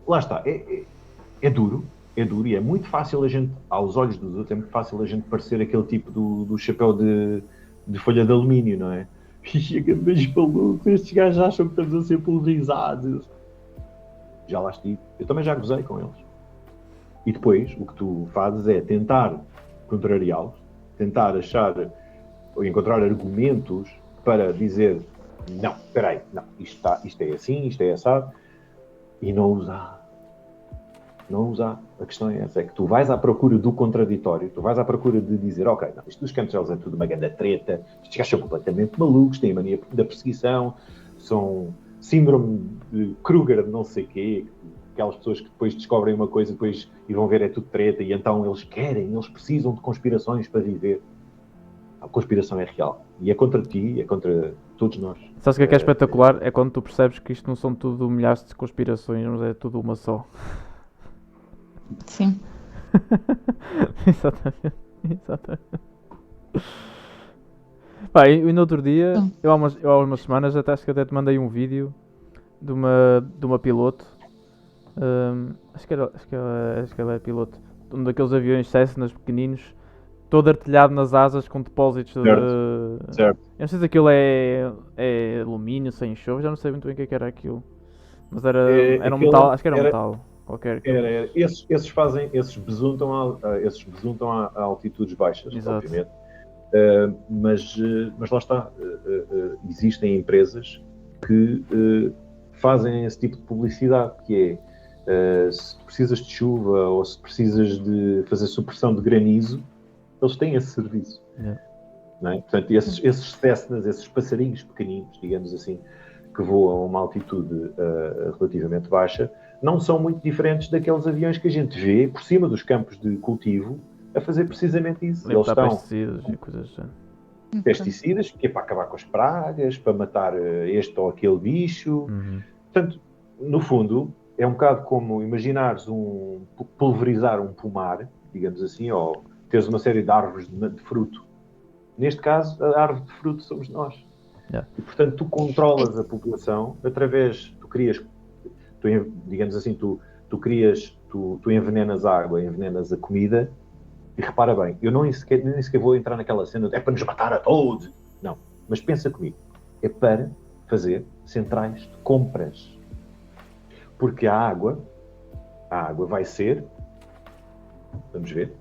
Lá está. É duro e é muito fácil a gente, aos olhos dos outros, é muito fácil a gente parecer aquele tipo do chapéu de folha de alumínio, não é? Chega mesmo maluco, estes gajos acham que estamos a ser pulverizados. Já lá estive. Eu também já gozei com eles. E depois, o que tu fazes é tentar contrariá-los, tentar achar ou encontrar argumentos para dizer não, espera aí, não, isto é assim, isto é assado, e não usar. A questão é essa, é que tu vais à procura do contraditório, tu vais à procura de dizer, ok, não, isto dos chemtrails é tudo uma grande treta, estes gajos são completamente malucos, têm a mania da perseguição, são síndrome de Kruger de não sei quê, aquelas pessoas que depois descobrem uma coisa depois, e vão ver é tudo treta, e então eles precisam de conspirações para viver. A conspiração é real, e é contra ti, é contra todos nós. Sabes o que é espetacular? É quando tu percebes que isto não são tudo milhares de conspirações, mas é tudo uma só. Sim. Exatamente. Pá, e no outro dia, eu há umas semanas acho que até te mandei um vídeo de uma piloto. Acho que ela é piloto. Um daqueles aviões Cessnas pequeninos, todo artilhado nas asas com depósitos de... Certo. Eu não sei se aquilo é alumínio sem enxofre, já não sei muito bem o que era aquilo. Mas era um metal, acho que era um metal. Qualquer. Esses besuntam a altitudes baixas, exato. Obviamente. Mas lá está. Existem empresas que fazem esse tipo de publicidade, que é se precisas de chuva ou se precisas de fazer supressão de granizo, eles têm esse serviço. Yeah. Não é? Portanto, esses Cessnas, esses passarinhos pequeninos, digamos assim, que voam a uma altitude relativamente baixa, não são muito diferentes daqueles aviões que a gente vê por cima dos campos de cultivo a fazer precisamente isso. Eles estão pesticidas e coisas assim. Pesticidas, que é para acabar com as pragas, para matar este ou aquele bicho. Portanto, no fundo, é um bocado como imaginares pulverizar um pomar, digamos assim, ou teres uma série de árvores de fruto. Neste caso, a árvore de fruto somos nós. Yeah. E, portanto, tu controlas a população através, digamos assim, tu envenenas a água, envenenas a comida, e repara bem, eu nem sequer vou entrar naquela cena de é para nos matar a todos. Não, mas pensa comigo, é para fazer centrais de compras. Porque a água vai ser, vamos ver,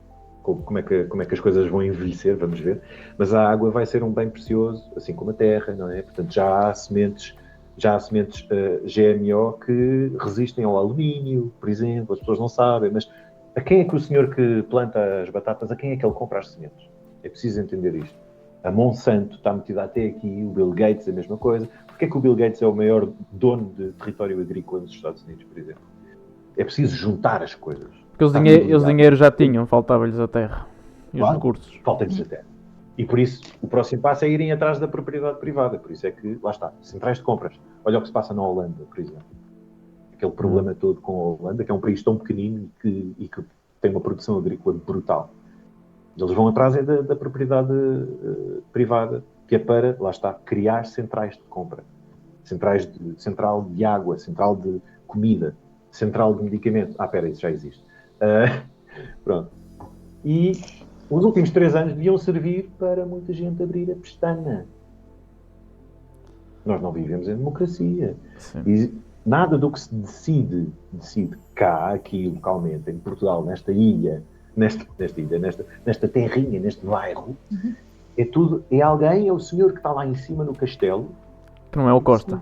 como é que as coisas vão envelhecer, vamos ver, mas a água vai ser um bem precioso, assim como a terra, não é? Portanto, já há sementes GMO que resistem ao alumínio, por exemplo, as pessoas não sabem, mas a quem é que o senhor que planta as batatas, a quem é que ele compra as sementes? É preciso entender isto. A Monsanto está metida até aqui, o Bill Gates a mesma coisa. Porquê é que o Bill Gates é o maior dono de território agrícola nos Estados Unidos, por exemplo? É preciso juntar as coisas. Porque os dinheiros já tinham, faltava-lhes a terra e os recursos. Falta-lhes a terra. E por isso, o próximo passo é irem atrás da propriedade privada. Por isso é que, lá está, centrais de compras. Olha o que se passa na Holanda, por exemplo. Aquele problema todo com a Holanda, que é um país tão pequenino e que tem uma produção agrícola brutal. Eles vão atrás da propriedade privada, que é para, lá está, criar centrais de compra. Central de água, central de comida, central de medicamento. Espera, isso já existe. Pronto. E os últimos 3 anos deviam servir para muita gente abrir a pestana. Nós não vivemos em democracia. Sim. E nada do que se decide cá, aqui localmente, em Portugal, nesta ilha, nesta terrinha, neste bairro, é tudo, é alguém, é o senhor que está lá em cima no castelo. Que não é o Costa.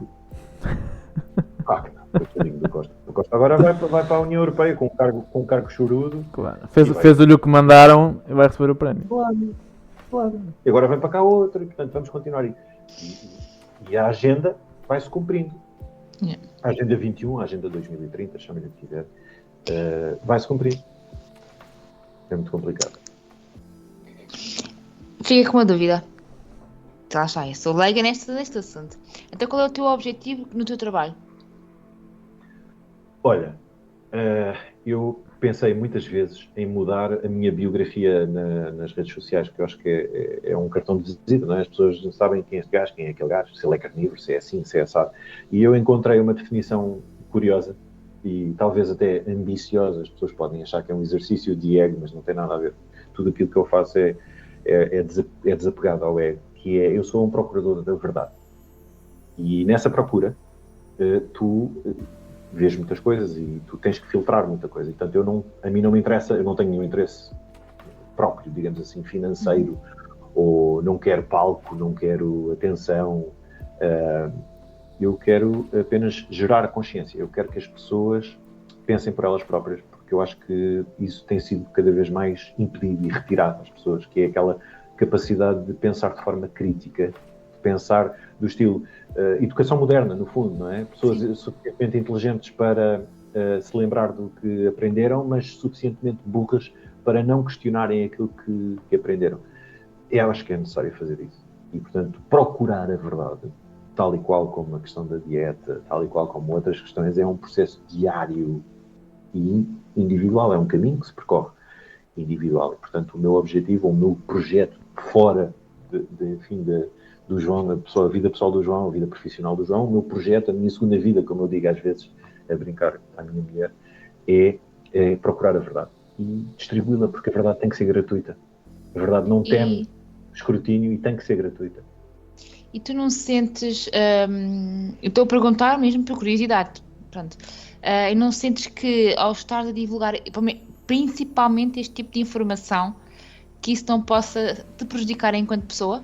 Claro que não. Do Costa. O Costa agora vai para a União Europeia com um cargo chorudo. Claro. Fez-lhe o que mandaram e vai receber o prémio. Claro. E agora vem para cá outro, e portanto vamos continuar aí. E a agenda vai-se cumprindo. Yeah. A agenda 21, a agenda 2030, chame-lhe o que quiser, vai-se cumprir. É muito complicado. Fica com uma dúvida. Lá está, eu sou leiga neste assunto. Então qual é o teu objetivo no teu trabalho? Olha, eu pensei muitas vezes em mudar a minha biografia nas redes sociais, porque eu acho que é um cartão de visita, não é? As pessoas não sabem quem é este gajo, quem é aquele gajo, se ele é carnívoro, se é assim, se é assado. E eu encontrei uma definição curiosa e talvez até ambiciosa. As pessoas podem achar que é um exercício de ego, mas não tem nada a ver. Tudo aquilo que eu faço é desapegado ao ego, que é, eu sou um procurador da verdade. E nessa procura, tu vês muitas coisas e tu tens que filtrar muita coisa. Portanto, a mim não me interessa, eu não tenho nenhum interesse próprio, digamos assim, financeiro, ou não quero palco, não quero atenção. Eu quero apenas gerar a consciência. Eu quero que as pessoas pensem por elas próprias, porque eu acho que isso tem sido cada vez mais impedido e retirado às pessoas, que é aquela capacidade de pensar de forma crítica, de pensar do estilo educação moderna, no fundo, não é? Pessoas suficientemente inteligentes para se lembrar do que aprenderam, mas suficientemente burras para não questionarem aquilo que aprenderam. Eu acho que é necessário fazer isso. E, portanto, procurar a verdade, tal e qual como a questão da dieta, tal e qual como outras questões, é um processo diário e individual, é um caminho que se percorre individual. E, portanto, o meu objetivo, o meu projeto fora do João, a vida pessoal do João, a vida profissional do João, o meu projeto, a minha segunda vida, como eu digo às vezes, a brincar à minha mulher, é procurar a verdade e distribuí-la, porque a verdade tem que ser gratuita. A verdade não tem escrutínio e tem que ser gratuita. E tu não sentes, eu estou a perguntar mesmo por curiosidade, pronto, e não sentes que ao estar a divulgar principalmente este tipo de informação, que isso não possa te prejudicar enquanto pessoa?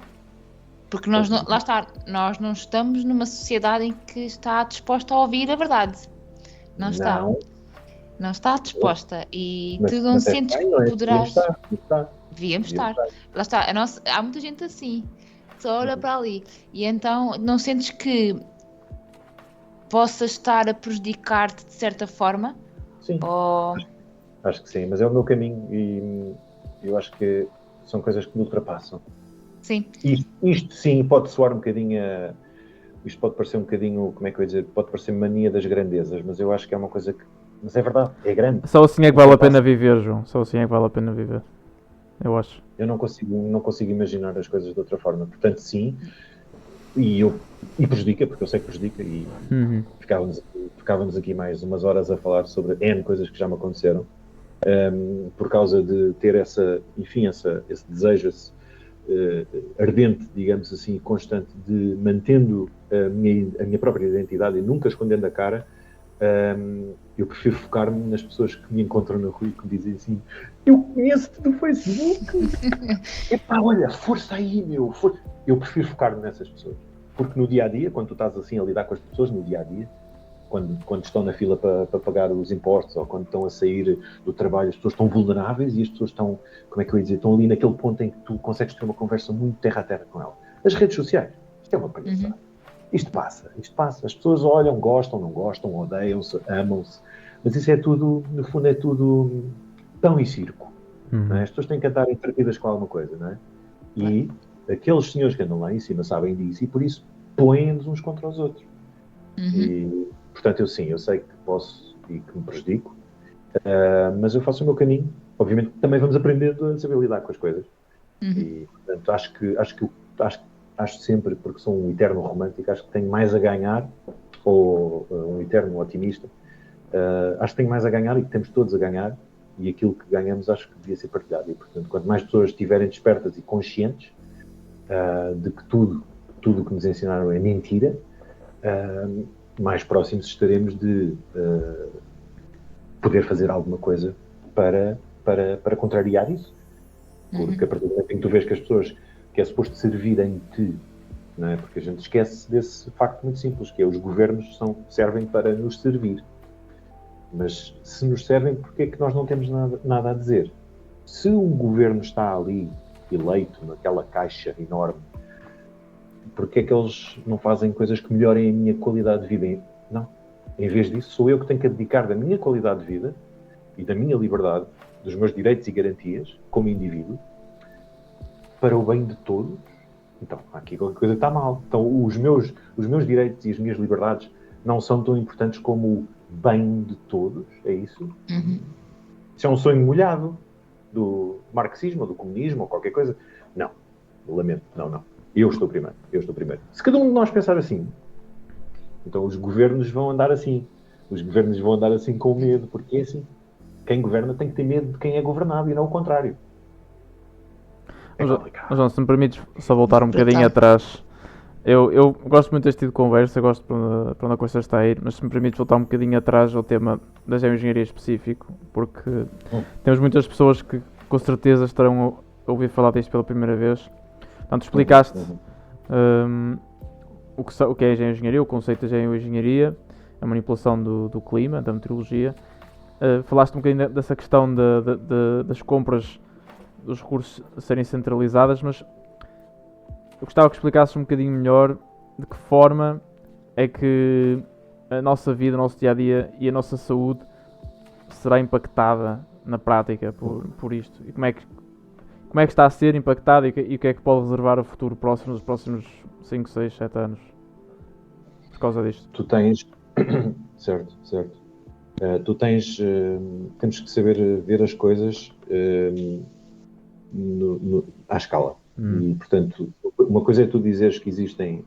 Porque nós não, lá está, nós não estamos numa sociedade em que está disposta a ouvir a verdade. Não está disposta. E tu não sentes que poderás... Devíamos estar. Lá está, há muita gente assim, que só olha para ali. E então não sentes que possa estar a prejudicar-te de certa forma? Sim, acho que sim, mas é o meu caminho e eu acho que são coisas que me ultrapassam. Sim. Isto sim pode soar um bocadinho, isto pode parecer um bocadinho, como é que eu ia dizer, pode parecer mania das grandezas, mas eu acho que é uma coisa que, mas é verdade, é grande. Só assim é que vale a pena viver, João, só assim é que vale a pena viver, eu acho. Eu não consigo imaginar as coisas de outra forma, portanto sim, e prejudica, porque eu sei que prejudica, e ficávamos aqui mais umas horas a falar sobre N coisas que já me aconteceram, por causa de ter esse desejo, ardente, digamos assim, constante, de mantendo a minha própria identidade e nunca escondendo a cara, Eu prefiro focar-me nas pessoas que me encontram na rua e que me dizem assim: eu conheço-te do Facebook. Epá, olha, força aí, meu. Eu prefiro focar-me nessas pessoas. Porque no dia-a-dia, quando tu estás assim a lidar com as pessoas, no dia-a-dia, quando estão na fila para pagar os impostos ou quando estão a sair do trabalho, as pessoas estão vulneráveis e as pessoas estão, como é que eu ia dizer, estão ali naquele ponto em que tu consegues ter uma conversa muito terra a terra com ela. As redes sociais, isto é uma palhaçada. Isto passa. As pessoas olham, gostam, não gostam, odeiam-se, amam-se, mas isso é tudo, no fundo, é tudo pão e circo. Não é? As pessoas têm que andar entretidas com alguma coisa, não é? E aqueles senhores que andam lá em cima sabem disso e por isso põem-nos uns contra os outros. E, portanto, eu sei que posso e que me prejudico, mas eu faço o meu caminho. Obviamente também vamos aprendendo a saber lidar com as coisas. E, portanto, acho sempre, porque sou um eterno romântico, acho que tenho mais a ganhar, ou um eterno otimista, acho que tenho mais a ganhar e que temos todos a ganhar, e aquilo que ganhamos acho que devia ser partilhado. E, portanto, quanto mais pessoas estiverem despertas e conscientes de que tudo o que nos ensinaram é mentira, mais próximos estaremos de poder fazer alguma coisa para contrariar isso. Porque a partir do momento em que tu vês que as pessoas que é suposto servirem-te, não é? Porque a gente esquece desse facto muito simples, que é os governos servem para nos servir. Mas se nos servem, porquê é que nós não temos nada a dizer? Se um governo está ali, eleito, naquela caixa enorme, porquê é que eles não fazem coisas que melhorem a minha qualidade de vida? Não. Em vez disso, sou eu que tenho que abdicar da minha qualidade de vida e da minha liberdade, dos meus direitos e garantias, como indivíduo, para o bem de todos. Então, aqui qualquer coisa está mal. Então, os meus direitos e as minhas liberdades não são tão importantes como o bem de todos, é isso? Isso é um sonho molhado do marxismo, ou do comunismo, ou qualquer coisa? Não. Lamento. Não. Eu estou primeiro. Se cada um de nós pensar assim, então os governos vão andar assim. Os governos vão andar assim com medo, porque é assim. Quem governa tem que ter medo de quem é governado e não o contrário. João, se me permites só voltar um bocadinho atrás. Eu gosto muito deste tipo de conversa, gosto para onde a coisa está a ir, mas se me permites voltar um bocadinho atrás ao tema da geoengenharia específico, porque temos muitas pessoas que com certeza estarão a ouvir falar disto pela primeira vez. Portanto, explicaste o que é a geoengenharia, o conceito da geoengenharia, a manipulação do clima, da meteorologia. Falaste um bocadinho dessa questão das compras dos recursos serem centralizadas, mas eu gostava que explicasses um bocadinho melhor de que forma é que a nossa vida, o nosso dia-a-dia e a nossa saúde será impactada na prática por isto. E como é que está a ser impactada e o que é que pode reservar o futuro próximo, nos próximos 5, 6, 7 anos por causa disto? Tu tens... certo. Temos que saber ver as coisas à escala. E, portanto, uma coisa é tu dizeres que existem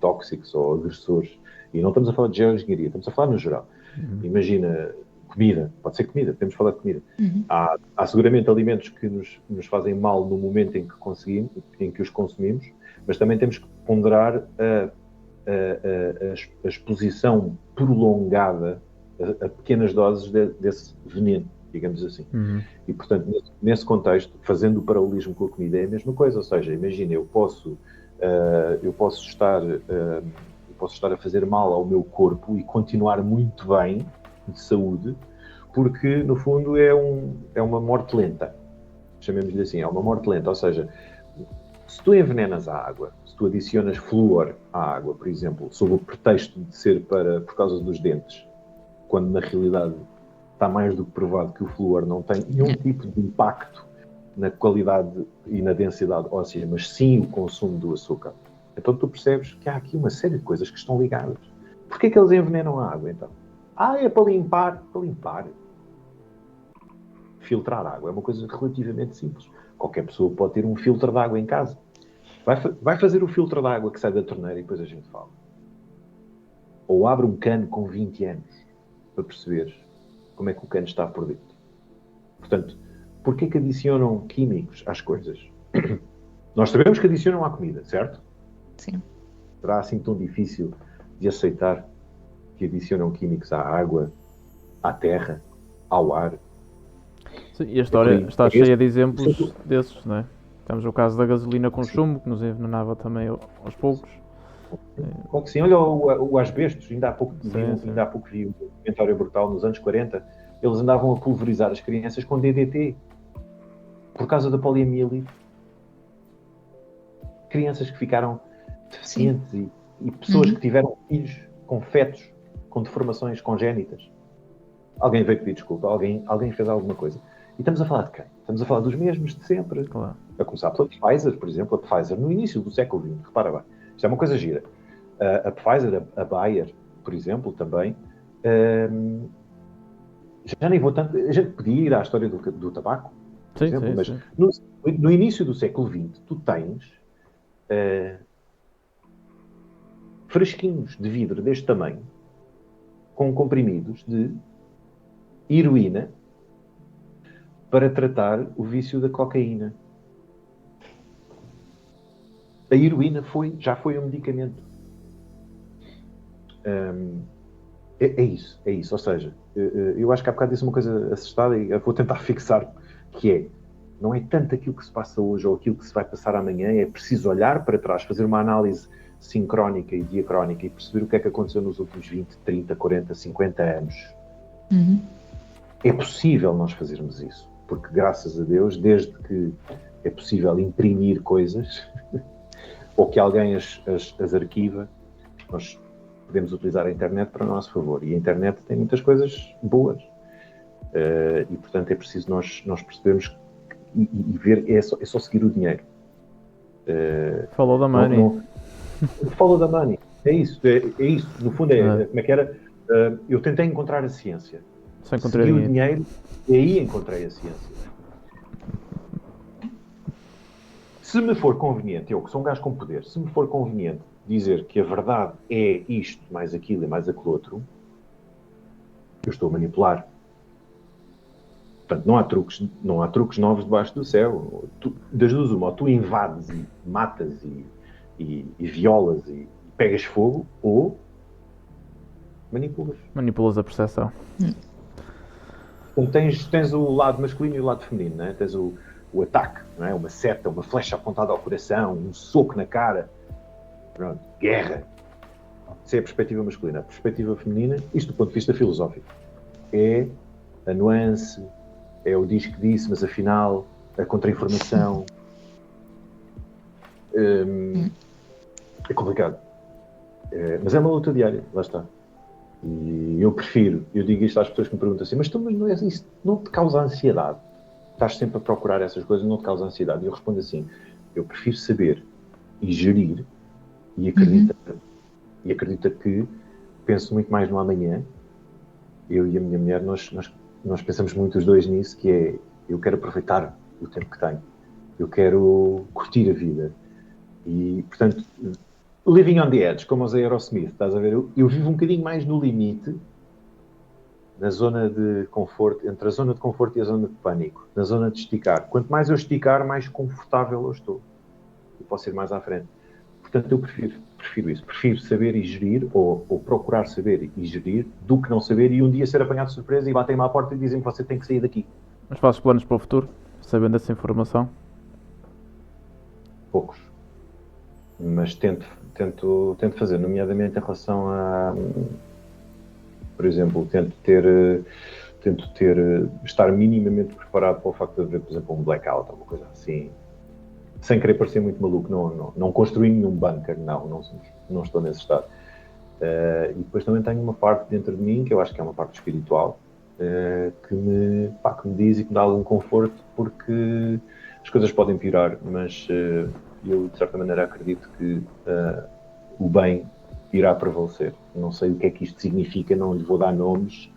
tóxicos ou agressores, e não estamos a falar de geoengenharia, estamos a falar no geral. Imagina comida, pode ser comida, podemos falar de comida. Há seguramente alimentos que nos fazem mal no momento em que os consumimos, mas também temos que ponderar a exposição prolongada a pequenas doses desse veneno, digamos assim. E, portanto, nesse contexto, fazendo o paralelismo com a comida, é a mesma coisa. Ou seja, imagina, eu posso estar a fazer mal ao meu corpo e continuar muito bem, de saúde, porque, no fundo, é uma morte lenta. Chamemos-lhe assim, é uma morte lenta. Ou seja, se tu envenenas a água, se tu adicionas flúor à água, por exemplo, sob o pretexto de ser por causa dos dentes, quando na realidade está mais do que provado que o flúor não tem nenhum tipo de impacto na qualidade e na densidade óssea, mas sim o consumo do açúcar. Então tu percebes que há aqui uma série de coisas que estão ligadas. Porquê é que eles envenenam a água, então? É para limpar. Para limpar. Filtrar água é uma coisa relativamente simples. Qualquer pessoa pode ter um filtro de água em casa. Vai fazer o filtro de água que sai da torneira e depois a gente fala. Ou abre um cano com 20 anos para perceberes como é que o cano está por dentro. Portanto, porquê que adicionam químicos às coisas? Nós sabemos que adicionam à comida, certo? Sim. Será assim tão difícil de aceitar que adicionam químicos à água à terra, ao ar. Sim, e a história está É cheia esse- de exemplos desses, não é? Temos o caso da gasolina com chumbo, que nos envenenava também aos poucos. Claro que sim. Olha o asbestos, Sim, sim. ainda há pouco vi um documentário brutal nos anos 40. Eles andavam a pulverizar as crianças com DDT por causa da poliomielite. Crianças que ficaram Sim. deficientes e pessoas que tiveram filhos com fetos com deformações congénitas. Alguém veio pedir desculpa, alguém fez alguma coisa. E estamos a falar de quem? Estamos a falar dos mesmos de sempre. Claro. A começar pela Pfizer, por exemplo. A Pfizer, no início do século XX, repara bem, isto é uma coisa gira. A Pfizer, a Bayer, por exemplo, também, já nem vou tanto. A gente podia ir à história do tabaco, por Sim, exemplo, sim, mas sim. no início do século XX, tu tens frasquinhos de vidro deste tamanho, com comprimidos de heroína para tratar o vício da cocaína. A heroína já foi um medicamento. É isso. Ou seja, eu acho que há bocado disse uma coisa assustada e eu vou tentar fixar, que é, não é tanto aquilo que se passa hoje ou aquilo que se vai passar amanhã, é preciso olhar para trás, fazer uma análise sincrónica e diacrónica e perceber o que é que aconteceu nos últimos 20, 30, 40, 50 anos. É possível nós fazermos isso, porque graças a Deus, desde que é possível imprimir coisas ou que alguém as arquiva, nós podemos utilizar a internet para o nosso favor. E a internet tem muitas coisas boas. E, portanto, é preciso nós percebermos e ver, é só seguir o dinheiro. Follow the money. Follow the money. É isso. No fundo, como é que era? Eu tentei encontrar a ciência. Só encontrei Segui o dinheiro e aí encontrei a ciência. Se me for conveniente, eu que sou um gajo com poder, se me for conveniente dizer que a verdade é isto, mais aquilo e mais aquilo outro, eu estou a manipular. Portanto, não há truques novos debaixo do céu. Das duas uma, ou tu invades e matas e violas e pegas fogo, ou manipulas. Manipulas a percepção. Portanto, tens o lado masculino e o lado feminino, né? Tens o ataque, não é? Uma seta, uma flecha apontada ao coração, um soco na cara. Pronto, guerra. Isso é a perspectiva masculina. A perspectiva feminina, isto do ponto de vista filosófico, é a nuance, é o diz que disse, mas afinal, a contra-informação. É complicado. Mas é uma luta diária, lá está. E eu digo isto às pessoas que me perguntam assim, mas não é isso, não te causa ansiedade? Estás sempre a procurar essas coisas, não te causa ansiedade? E eu respondo assim, eu prefiro saber e gerir e acredita que penso muito mais no amanhã. Eu e a minha mulher, nós pensamos muito os dois nisso, que é, eu quero aproveitar o tempo que tenho. Eu quero curtir a vida. E, portanto, living on the edge, como os Aerosmith, estás a ver? Eu vivo um bocadinho mais no limite, na zona de conforto, entre a zona de conforto e a zona de pânico, na zona de esticar. Quanto mais eu esticar, mais confortável eu estou. Eu posso ir mais à frente. Portanto, eu prefiro isso. Prefiro saber e gerir, ou procurar saber e gerir, do que não saber e um dia ser apanhado de surpresa e batem-me à porta e dizem que você tem que sair daqui. Mas fazes planos para o futuro, sabendo essa informação? Poucos. Mas tento fazer, nomeadamente em relação a, por exemplo, estar minimamente preparado para o facto de haver, por exemplo, um blackout ou uma coisa assim, sem querer parecer muito maluco. Não construí nenhum bunker, não estou nesse estado. E depois também tenho uma parte dentro de mim, que eu acho que é uma parte espiritual, que me diz e que me dá algum conforto, porque as coisas podem piorar, mas eu de certa maneira acredito que o bem irá prevalecer. Não sei o que é que isto significa, não lhe vou dar nomes,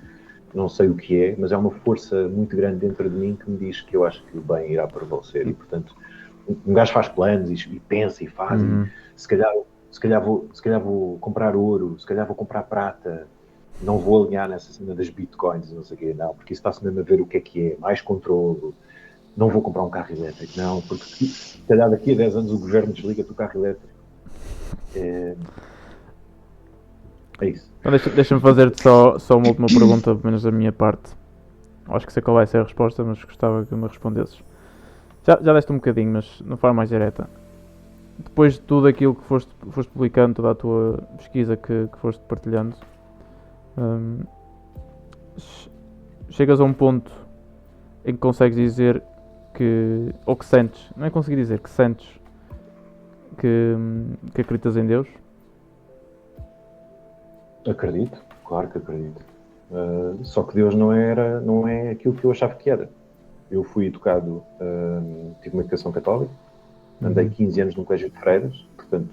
não sei o que é, mas é uma força muito grande dentro de mim que me diz que eu acho que o bem irá prevalecer. E portanto, um gajo faz planos e pensa e faz, e se calhar vou comprar ouro, se calhar vou comprar prata, não vou alinhar nessa cena das bitcoins, não sei o quê, não, porque isso está-se mesmo a ver o que é, mais controlo. Não vou comprar um carro elétrico, não, porque se calhar daqui a 10 anos o governo desliga-te o carro elétrico. É isso. Então deixa-me fazer-te só uma última pergunta, pelo menos da minha parte. Acho que sei qual vai ser a resposta, mas gostava que me respondesses. Já deste um bocadinho, mas de uma forma mais direta. Depois de tudo aquilo que foste publicando, toda a tua pesquisa que foste partilhando, chegas a um ponto em que consegues dizer que, ou que sentes, não é conseguir dizer, que sentes que acreditas em Deus? Acredito, claro que acredito. Só que Deus não é aquilo que eu achava que era. Eu fui educado, tive uma educação católica, andei 15 anos num colégio de freiras, portanto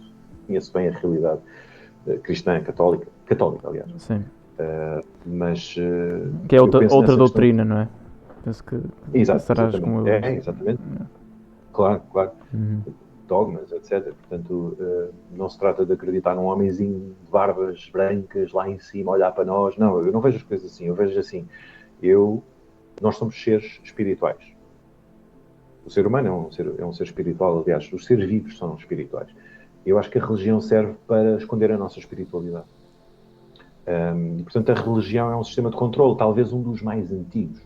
conheço bem a realidade cristã, católica, aliás. Sim. Mas que é eu outra penso nessa doutrina, não é? Penso que pensarás exatamente. como eu. Exatamente. Claro. Dogmas, etc. Portanto, não se trata de acreditar num homenzinho de barbas brancas lá em cima, olhar para nós. Não, eu não vejo as coisas assim. Eu vejo assim. Nós somos seres espirituais. O ser humano é um ser espiritual. Aliás, os seres vivos são espirituais. Eu acho que a religião serve para esconder a nossa espiritualidade. E, portanto, a religião é um sistema de controle, talvez um dos mais antigos.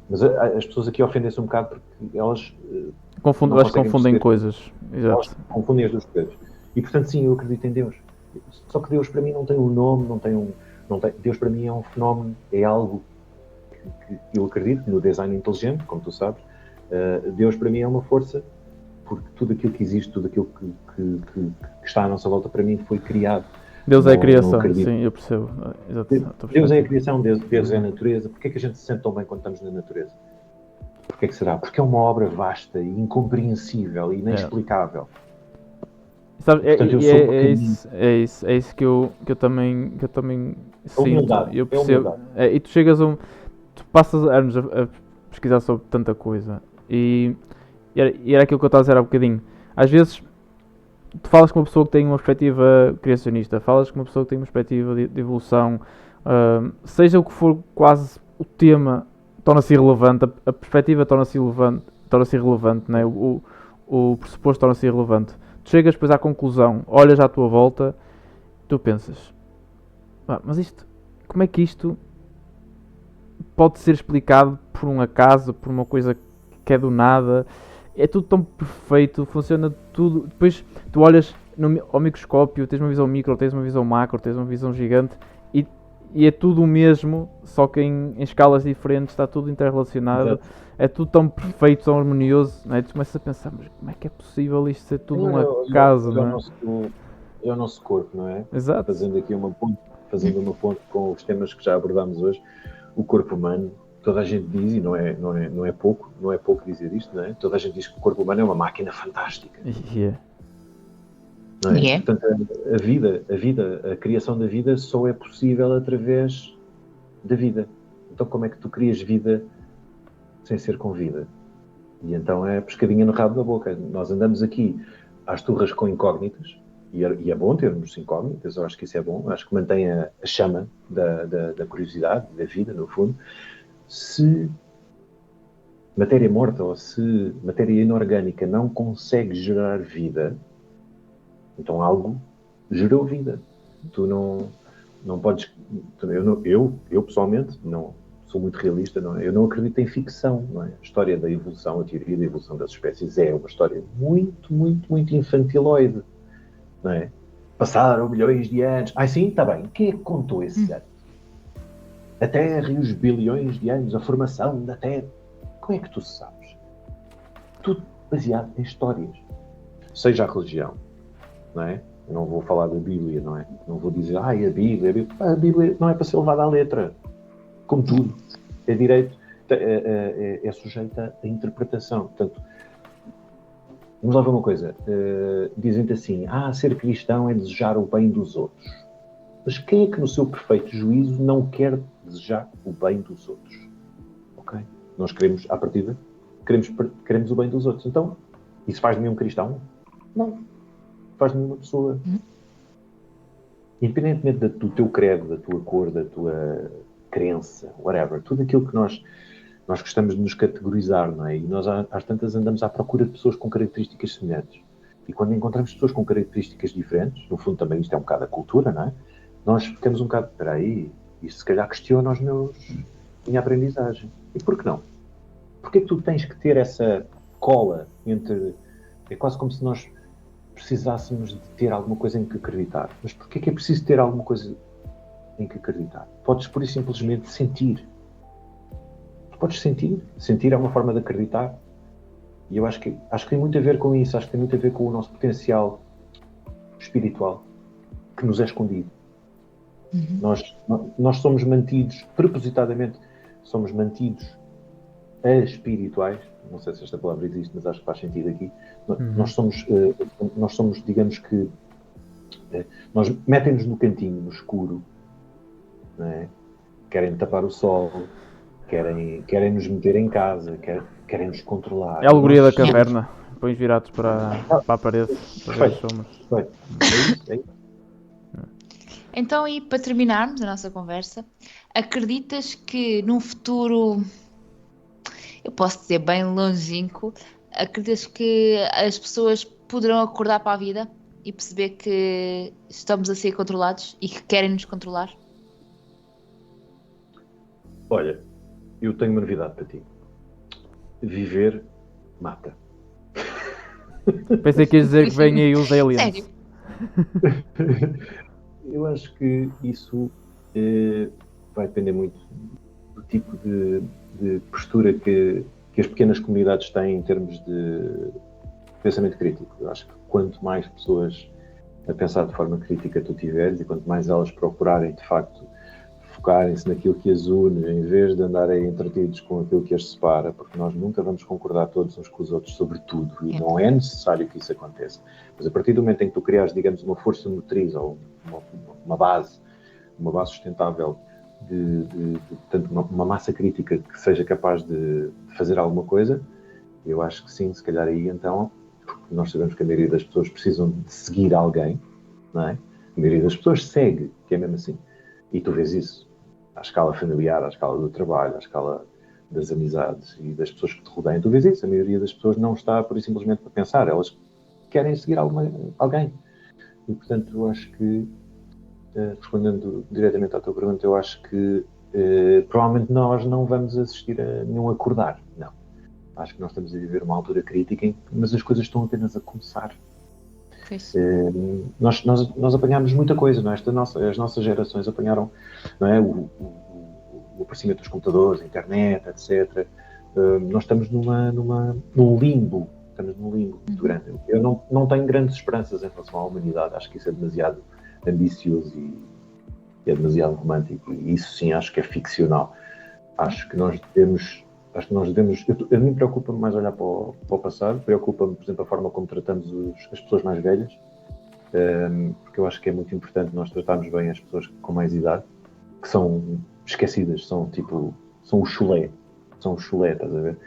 Mas as pessoas aqui ofendem-se um bocado porque elas confundem coisas. Exato. Elas confundem as duas coisas. E, portanto, sim, eu acredito em Deus. Só que Deus para mim não tem um nome, Deus para mim é um fenómeno, é algo que eu acredito no design inteligente, como tu sabes. Deus para mim é uma força, porque tudo aquilo que existe, tudo aquilo que está à nossa volta, para mim foi criado. Deus é a criação, sim, eu percebo. Deus é a criação, Deus é a natureza. Porquê é que a gente se sente tão bem quando estamos na natureza? Porquê que será? Porque é uma obra vasta e incompreensível e inexplicável. Sabe, é isso que eu também sinto. Humildade, eu percebo. E tu chegas tu passas anos a pesquisar sobre tanta coisa e era aquilo que eu estava a dizer há bocadinho. Às vezes tu falas com uma pessoa que tem uma perspectiva criacionista, falas com uma pessoa que tem uma perspectiva de evolução, seja o que for quase o tema, torna-se irrelevante, a perspectiva torna-se irrelevante, né? O pressuposto torna-se irrelevante. Tu chegas depois à conclusão, olhas à tua volta, tu pensas, mas isto, como é que isto pode ser explicado por um acaso, por uma coisa que é do nada? É tudo tão perfeito, funciona tudo. Depois tu olhas ao microscópio, tens uma visão micro, tens uma visão macro, tens uma visão gigante e é tudo o mesmo, só que em escalas diferentes, está tudo interrelacionado. Exato. É tudo tão perfeito, tão harmonioso, não é? Tu começas a pensar, mas como é que é possível isto ser tudo um acaso, não é? É o nosso corpo, não é? Exato. Fazendo uma ponte com os temas que já abordámos hoje, o corpo humano. Toda a gente diz, e não é pouco dizer isto, não é? Toda a gente diz que o corpo humano é uma máquina fantástica. Yeah. Não é? Portanto, a criação da vida só é possível através da vida. Então, como é que tu crias vida sem ser com vida? E então é pescadinha no rabo da boca. Nós andamos aqui às turras com incógnitas, e é bom termos incógnitas, eu acho que isso é bom, acho que mantém a chama da curiosidade, da vida, no fundo. Se matéria morta ou se matéria inorgânica não consegue gerar vida, então algo gerou vida. Tu não podes... Eu pessoalmente, não sou muito realista, eu não acredito em ficção. Não é? A história da evolução, a teoria da evolução das espécies é uma história muito, muito, muito infantiloide. Não é? Passaram milhões de anos. Sim, está bem. Quem é que contou esse ano? A Terra e os bilhões de anos, a formação da Terra. Como é que tu sabes? Tudo baseado em histórias. Seja a religião, não é? Eu não vou falar da Bíblia, não é? Não vou dizer, a Bíblia não é para ser levada à letra. Como tudo. É direito, é sujeita à interpretação. Portanto, vamos lá ver uma coisa. Dizem-te assim, ser cristão é desejar o bem dos outros. Mas quem é que no seu perfeito juízo não quer desejar o bem dos outros? Ok? Nós queremos, à partida, queremos o bem dos outros. Então, isso faz de mim um cristão? Não. Faz de mim uma pessoa. Independentemente do teu credo, da tua cor, da tua crença, whatever, tudo aquilo que nós gostamos de nos categorizar, não é? E nós às tantas andamos à procura de pessoas com características semelhantes. E quando encontramos pessoas com características diferentes, no fundo também isto é um bocado a cultura, não é? Nós ficamos um bocado, espera aí, isto se calhar questiona minha aprendizagem. E por que não? Porquê que tu tens que ter essa cola entre... É quase como se nós precisássemos de ter alguma coisa em que acreditar. Mas porquê que é preciso ter alguma coisa em que acreditar? Podes, por isso, simplesmente sentir. Tu podes sentir. Sentir é uma forma de acreditar. E eu acho que tem muito a ver com isso. Acho que tem muito a ver com o nosso potencial espiritual que nos é escondido. Nós somos mantidos, propositadamente, somos mantidos espirituais. Não sei se esta palavra existe, mas acho que faz sentido aqui. Nós somos, digamos que, nós metem-nos no cantinho, no escuro, não é? Querem tapar o sol, querem nos meter em casa, querem nos controlar. É a alegoria da caverna. Pões virados para a parede. Perfeito. É isso. Então, e para terminarmos a nossa conversa, acreditas que num futuro, eu posso dizer bem longínquo, acreditas que as pessoas poderão acordar para a vida e perceber que estamos a ser controlados e que querem nos controlar? Olha, eu tenho uma novidade para ti. Viver mata. Pensei que ias dizer que vêm aí os aliens. Sério? Eu acho que isso vai depender muito do tipo de postura que as pequenas comunidades têm em termos de pensamento crítico. Eu acho que quanto mais pessoas a pensar de forma crítica tu tiveres e quanto mais elas procurarem, de facto, focarem-se naquilo que as une, em vez de andarem entretidos com aquilo que as separa, porque nós nunca vamos concordar todos uns com os outros sobre tudo, e não é necessário que isso aconteça. Mas a partir do momento em que tu criares, digamos, uma força motriz ou uma base sustentável portanto, uma massa crítica que seja capaz de fazer alguma coisa, eu acho que sim, se calhar aí então, porque nós sabemos que a maioria das pessoas precisam de seguir alguém, não é? A maioria das pessoas segue, que é mesmo assim. E tu vês isso à escala familiar, à escala do trabalho, à escala das amizades e das pessoas que te rodeiam. Tu vês isso, a maioria das pessoas não está por isso simplesmente para pensar, elas querem seguir alguém. E portanto, eu acho que, respondendo diretamente à tua pergunta, eu acho que provavelmente nós não vamos assistir a nenhum acordar, não. Acho que nós estamos a viver uma altura crítica, mas as coisas estão apenas a começar. Nós apanhámos muita coisa, não é? As nossas gerações apanharam, não é? O aparecimento dos computadores, a internet, etc. Nós estamos num limbo, muito grande. Eu não tenho grandes esperanças em relação à humanidade, acho que isso é demasiado ambicioso e é demasiado romântico, e isso sim acho que é ficcional. Acho que nós devemos, a mim preocupa-me mais olhar para o passado, preocupa-me, por exemplo, a forma como tratamos as pessoas mais velhas, porque eu acho que é muito importante nós tratarmos bem as pessoas com mais idade, que são esquecidas, são o chulé, estás a ver?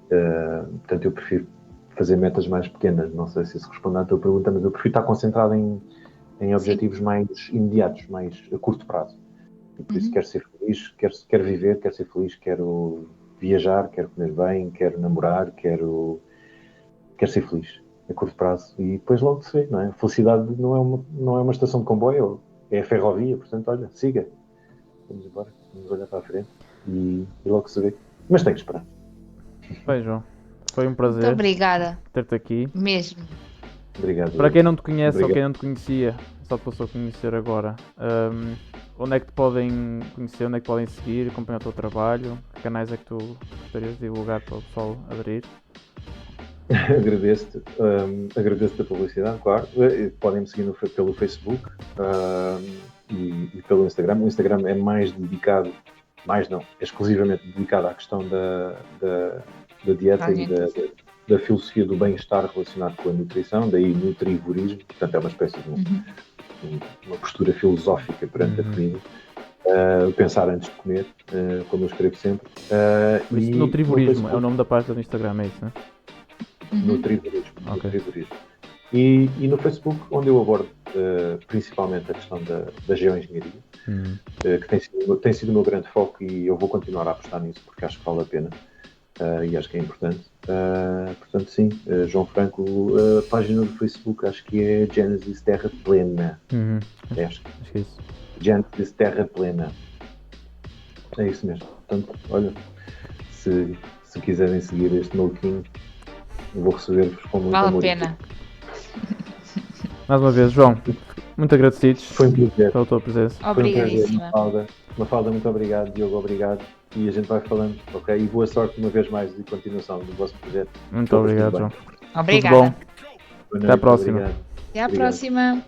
Portanto, eu prefiro fazer metas mais pequenas, não sei se isso responde à tua pergunta, mas eu prefiro estar concentrado em objetivos mais imediatos, mais a curto prazo. E por isso quero ser feliz, quero viver, quero ser feliz, quero viajar, quero comer bem, quero namorar, quero ser feliz a curto prazo. E depois logo se vê, não é? A felicidade não é uma estação de comboio, é a ferrovia, portanto, olha, siga. Vamos embora, vamos olhar para a frente e logo se vê. Mas tenho que esperar. Bem, João, foi um prazer. Muito obrigada. Ter-te aqui. Mesmo. Obrigado. Para quem não te conhece Obrigado. ou quem não te conhecia, só te passou a conhecer agora, onde é que te podem conhecer, onde é que podem seguir, acompanhar o teu trabalho, que canais é que tu gostarias de divulgar para o pessoal aderir? Agradeço-te a publicidade, claro. Podem-me seguir pelo Facebook e pelo Instagram. O Instagram é exclusivamente dedicado à questão da dieta e da filosofia do bem-estar relacionado com a nutrição, daí nutrivorismo, portanto é uma espécie de uma postura filosófica perante a comida. Pensar antes de comer, como eu escrevo sempre. Nutrivorismo é o nome da página do Instagram, é isso, não é? Nutrivorismo. Okay. Nutrivorismo. E no Facebook, onde eu abordo principalmente a questão da geoengenharia, que tem sido o meu grande foco, e eu vou continuar a apostar nisso porque acho que vale a pena. e acho que é importante. Portanto, sim, João Franco, a página do Facebook acho que é Genesis Terra Plena. Acho que é isso. Genesis Terra Plena. É isso mesmo. Portanto, olha, se quiserem seguir este maluquinho, vou receber-vos com muito Vale a amor. pena. Mais uma vez, João, muito agradecidos Foi um prazer. pela tua presença. Foi um prazer, Obrigadíssima. Mafalda, muito obrigado. Diogo, obrigado. E a gente vai falando, ok? E boa sorte uma vez mais de continuação do vosso projeto. Muito Todos obrigado, tudo João. bem. Obrigada. Tudo bom. Boa Até à próxima. obrigado. Até à Obrigado. próxima.